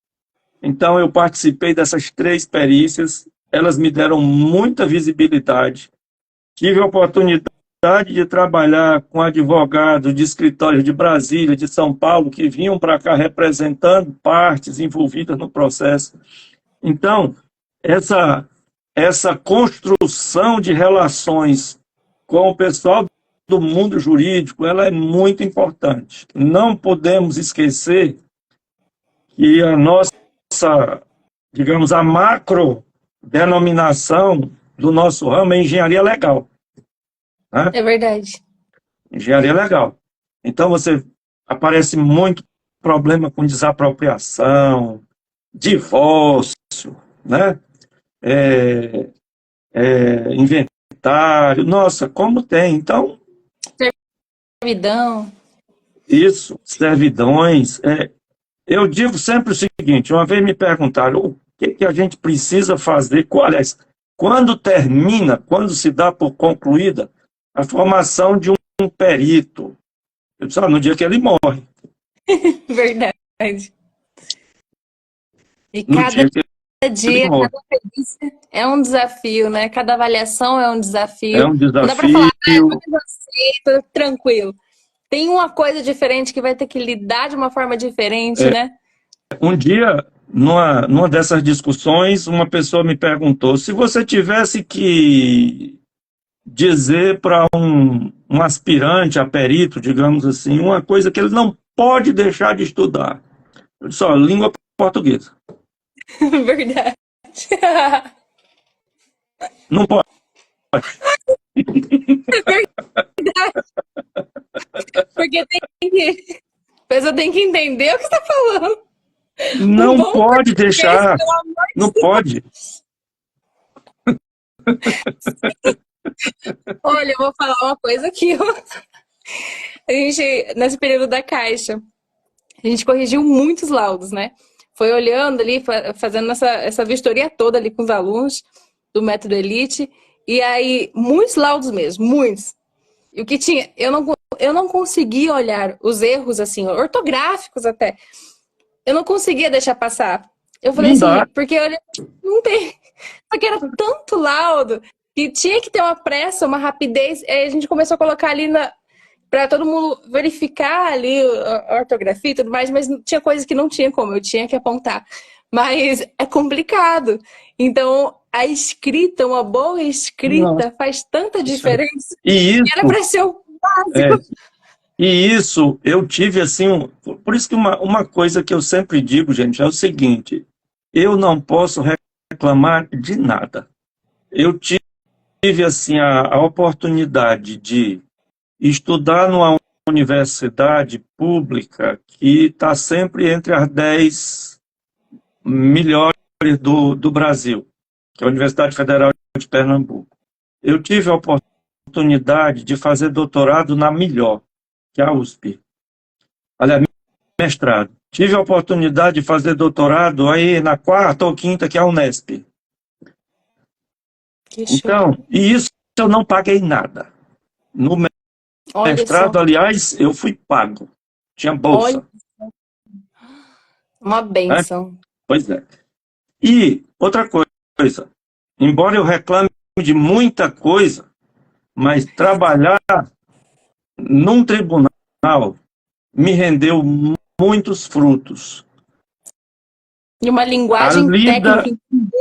Então, eu participei dessas 3 perícias, elas me deram muita visibilidade. Tive a oportunidade de trabalhar com advogados de escritórios de Brasília, de São Paulo, que vinham para cá representando partes envolvidas no processo. Então, essa construção de relações com o pessoal do mundo jurídico, ela é muito importante. Não podemos esquecer que a nossa, digamos, a macro denominação do nosso ramo é engenharia legal, né? É verdade. Engenharia legal. Então, aparece muito problema com desapropriação, divórcio, né? Inventário. Nossa, como tem. Então, Servidão. isso, servidões. Eu digo sempre o seguinte: uma vez me perguntaram o que a gente precisa fazer, aliás, quando termina, quando se dá por concluída a formação de um perito. Eu disse, no dia que ele morre. Verdade. E No cada dia que ele dia, morre. cada perícia é um desafio, né? Cada avaliação é um É desafio. um Não dá para falar, desafio. mas eu aceito, tranquilo. Tem uma coisa diferente que vai ter que lidar de uma forma diferente, né? Um dia, numa dessas discussões, uma pessoa me perguntou: se você tivesse que dizer para um aspirante a perito, digamos assim, uma coisa que ele não pode deixar de estudar, eu disse, língua portuguesa. Verdade. Não pode. Porque a pessoa tem que entender o que você está falando. Não bom pode deixar. pelo amor de Não pode. Olha, eu vou falar uma coisa aqui. A gente, nesse período da Caixa, a gente corrigiu muitos laudos, né? Foi olhando ali, fazendo essa vistoria toda ali com os alunos do método Elite. E aí, muitos laudos mesmo, muitos. E o que tinha, eu não conseguia olhar os erros, assim, ortográficos até. Eu não conseguia deixar passar. Eu falei Não assim, dá. porque olha, não tem. Porque era tanto laudo que tinha que ter uma pressa, uma rapidez. Aí a gente começou a colocar ali para todo mundo verificar ali a ortografia e tudo mais, mas tinha coisas que não tinha como, eu tinha que apontar. Mas é complicado. Então, a escrita, uma boa escrita, Nossa. faz tanta diferença. E E era para ser o básico. E isso, eu tive assim, por isso que uma coisa que eu sempre digo, gente, é o seguinte: eu não posso reclamar de nada. Eu tive assim a oportunidade de estudar numa universidade pública que está sempre entre as 10 melhores do Brasil, que é a Universidade Federal de Pernambuco. Eu tive a oportunidade de fazer doutorado na melhor, que é a USP. Aliás, mestrado. Tive a oportunidade de fazer doutorado aí na quarta ou quinta, que é a Unesp. Que show. Então, e isso eu não paguei nada. No Olha mestrado, só. aliás, eu fui pago. Tinha bolsa. Olha, uma Né? bênção. Pois é. E outra coisa, embora eu reclame de muita coisa, mas trabalhar num tribunal me rendeu muitos frutos. E uma linguagem técnica.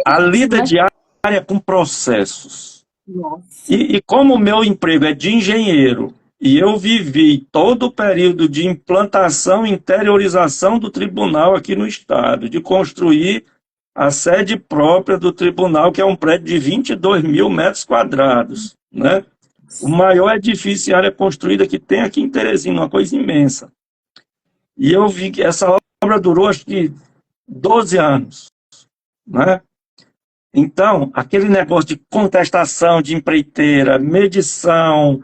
A lida Né? diária com processos. Nossa. E como o meu emprego é de engenheiro, e eu vivi todo o período de implantação e interiorização do tribunal aqui no estado, de construir a sede própria do tribunal, que é um prédio de 22 mil metros quadrados, né? O maior edifício em área construída que tem aqui em Teresina, uma coisa imensa. E eu vi que essa obra durou, acho que, 12 anos, né? Então, aquele negócio de contestação de empreiteira, medição,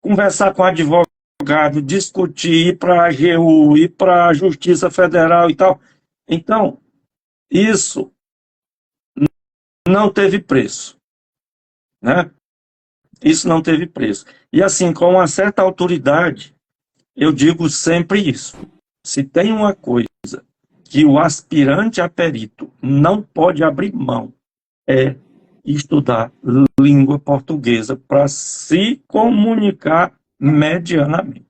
conversar com advogado, discutir, ir para a AGU, ir para a Justiça Federal e tal. Então, isso não teve preço, né? Isso não teve preço. E assim, com uma certa autoridade, eu digo sempre isso. Se tem uma coisa que o aspirante a perito não pode abrir mão, é estudar língua portuguesa para se comunicar medianamente.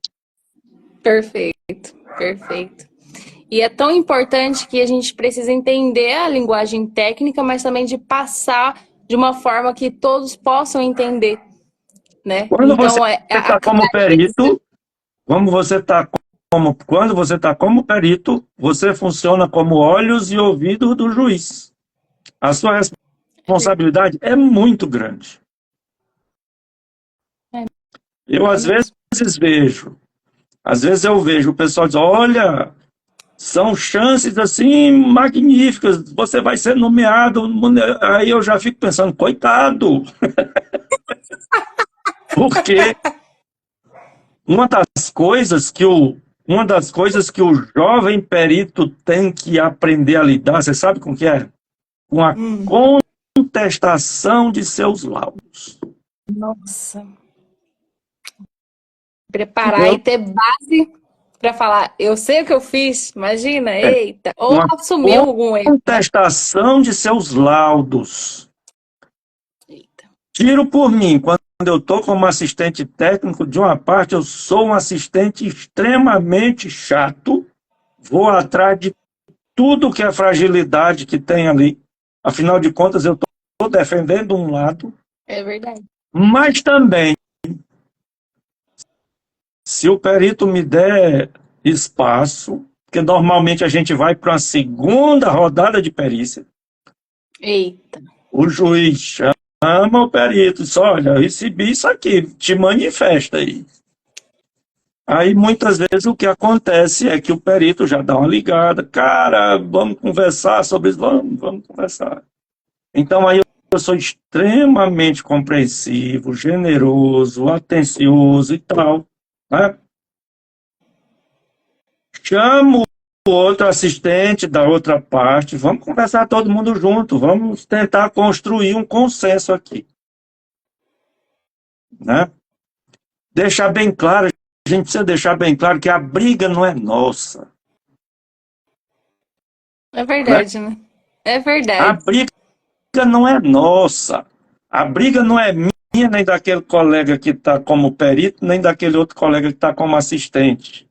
Perfeito, perfeito. E é tão importante que a gente precisa entender a linguagem técnica, mas também de passar de uma forma que todos possam entender. né? Quando você Então, está como perito, quando você está como perito, você funciona como olhos e ouvidos do juiz. A sua responsabilidade é muito grande. Eu, é às mesmo. às vezes eu vejo o pessoal diz, olha, são chances assim magníficas, você vai ser nomeado, aí eu já fico pensando, coitado, porque uma uma das coisas que o jovem perito tem que aprender a lidar, você sabe com o que é? Com a Hum, contestação de seus laudos. nossa. Preparar e Entendeu? ter base para falar, eu sei o que eu fiz, imagina, eita. Ou Uma assumiu algum erro, né? contestação de seus laudos. Eita. Tiro por mim, quando eu estou como assistente técnico, de uma parte eu sou um assistente extremamente chato, vou atrás de tudo que é fragilidade que tem ali. Afinal de contas, eu estou defendendo um lado, É verdade. mas também, se o perito me der espaço, porque normalmente a gente vai para uma segunda rodada de perícia, Eita. o juiz chama o perito, diz, olha, eu recebi isso aqui, te manifesta aí. Aí muitas vezes o que acontece é que o perito já dá uma ligada, cara, vamos conversar sobre isso, vamos conversar. Então aí eu sou extremamente compreensivo, generoso, atencioso e tal, né? Chamo o outro assistente da outra parte, vamos conversar todo mundo junto, vamos tentar construir um consenso aqui, né? Deixar bem claro, a gente precisa deixar bem claro que a briga não é nossa, É né? verdade, né? É A verdade. briga não é nossa. A briga não é minha, nem daquele colega que está como perito, nem daquele outro colega que está como assistente.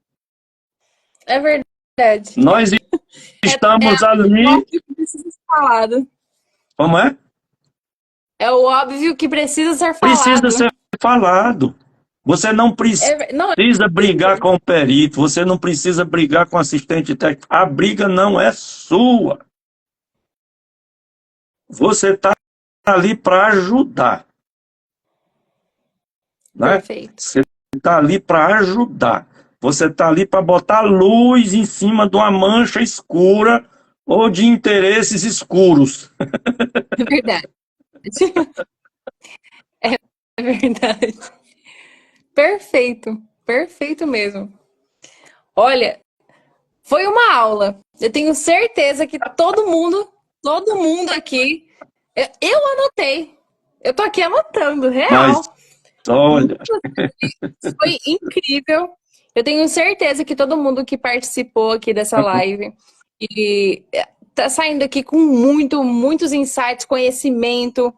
É verdade. Nós É estamos o ali. óbvio que precisa ser falado. Como é? É o óbvio que precisa ser Precisa falado. ser falado. Você não Não, precisa brigar com o perito, você não precisa brigar com o assistente técnico. A briga não é sua. Você está ali para ajudar, né? perfeito. Você está ali para ajudar. Você está ali para botar luz em cima de uma mancha escura ou de interesses escuros. É verdade. É verdade. Perfeito. Perfeito mesmo. Olha, foi uma aula. Eu tenho certeza que todo mundo aqui, eu anotei. Eu tô aqui anotando, Mas, real. olha, Foi incrível. Eu tenho certeza que todo mundo que participou aqui dessa live e tá saindo aqui com muitos insights, conhecimento.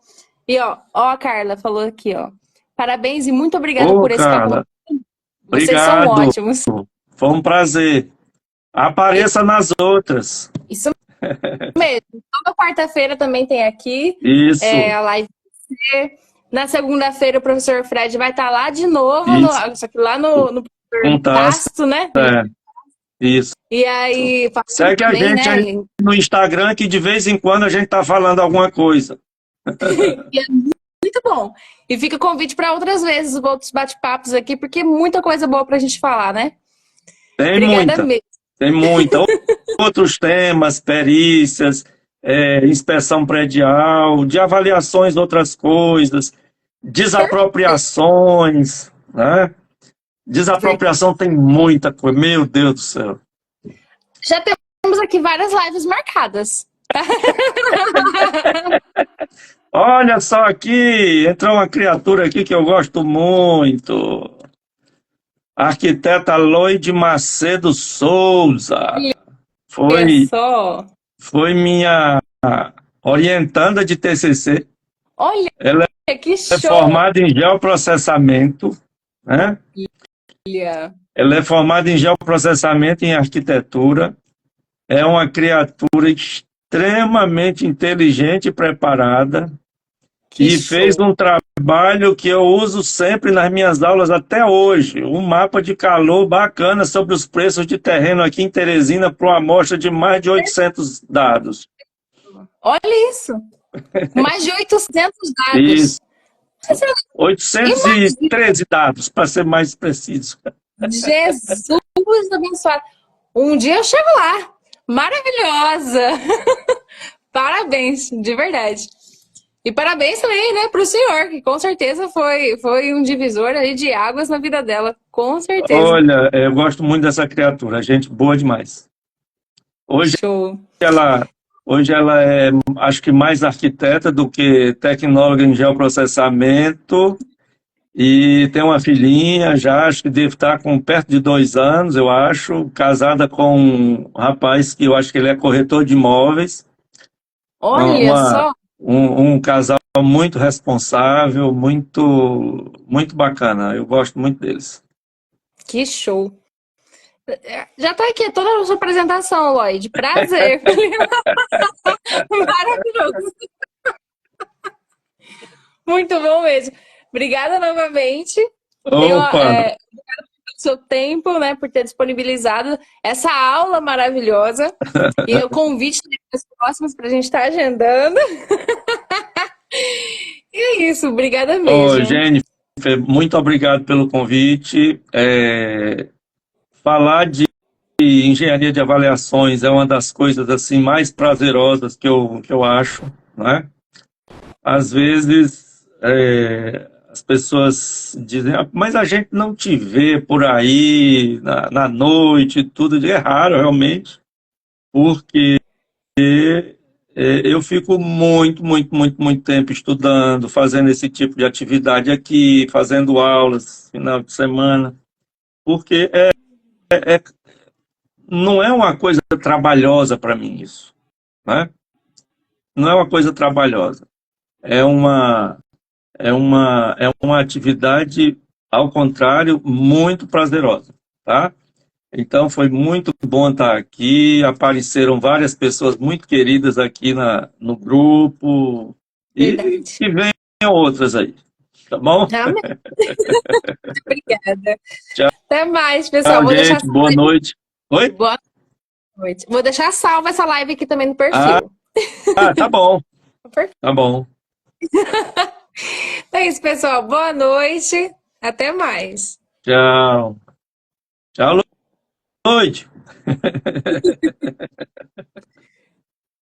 E ó, a Carla falou aqui, ó. Parabéns e muito obrigada ô por esse papo. Carla, Vocês são obrigado. ótimos. Foi um prazer. Apareça nas outras. Isso mesmo. Toda quarta-feira também tem aqui Isso, a live. Na segunda-feira o professor Fred vai estar lá de novo, isso. só que lá no Um taço, Tasto, né? é, isso. E aí, falando Segue a também, gente né? aí no Instagram, que de vez em quando a gente tá falando alguma coisa. E é muito bom. E fica o convite para outras vezes, outros bate-papos aqui, porque muita coisa boa para a gente falar, né? Tem Obrigada muita, mesmo. tem muita. Outros temas, perícias, inspeção predial, de avaliações de outras coisas, desapropriações, né? Desapropriação tem muita coisa, meu Deus do céu. Já temos aqui várias lives marcadas. Olha só aqui, entrou uma criatura aqui que eu gosto muito. A arquiteta Loide Macedo Souza. Olha Foi, só. foi minha orientanda de TCC. Olha Ela que é show. formada em geoprocessamento, né? Ela é formada em geoprocessamento e em arquitetura. É uma criatura extremamente inteligente e preparada. Que E fez show. um trabalho que eu uso sempre nas minhas aulas até hoje. Um mapa de calor bacana sobre os preços de terreno aqui em Teresina para uma amostra de mais de 800 dados. Olha isso. Mais de 800 Isso, dados. 813 dados, para ser mais preciso. Jesus abençoado. Um dia eu chego lá. Maravilhosa. Parabéns, de verdade. E parabéns também, né, para o senhor, que com certeza foi um divisor aí de águas na vida dela. Com certeza. Olha, eu gosto muito dessa criatura, gente boa demais. Hoje Show. ela, hoje ela é, acho que mais arquiteta do que tecnóloga em geoprocessamento e tem uma filhinha já, acho que deve estar com perto de 2 anos, eu acho, casada com um rapaz que eu acho que ele é corretor de imóveis, Olha uma, só, um casal muito responsável, muito bacana, eu gosto muito deles. que show. Já tá aqui toda a sua apresentação, Lloyd. Prazer. Maravilhoso. Muito bom mesmo. Obrigada novamente. Opa, Pelo seu tempo, né, por ter disponibilizado essa aula maravilhosa. E o convite para as próximas para a gente estar agendando. E é isso, obrigada ô, mesmo. Jennifer, muito obrigado pelo convite. Falar de engenharia de avaliações é uma das coisas assim mais prazerosas que eu acho, né? Às vezes as pessoas dizem, "Ah, mas a gente não te vê por aí na noite, e tudo." É raro realmente, porque eu fico muito tempo estudando, fazendo esse tipo de atividade aqui, fazendo aulas final de semana, porque não é uma coisa trabalhosa para mim isso, né? Não é uma coisa trabalhosa. É uma atividade, ao contrário, muito prazerosa, tá? Então foi muito bom estar aqui. Apareceram várias pessoas muito queridas aqui no grupo e Verdade. que venham outras aí, tá bom? Amém. Obrigada. Tchau, Até mais, pessoal. Vou deixar gente. Boa noite. Oi? boa noite. Vou deixar salva essa live aqui também no Ah, perfil. tá bom. Tá bom. É isso, pessoal. Boa noite. Até mais. Tchau. Tchau, noite.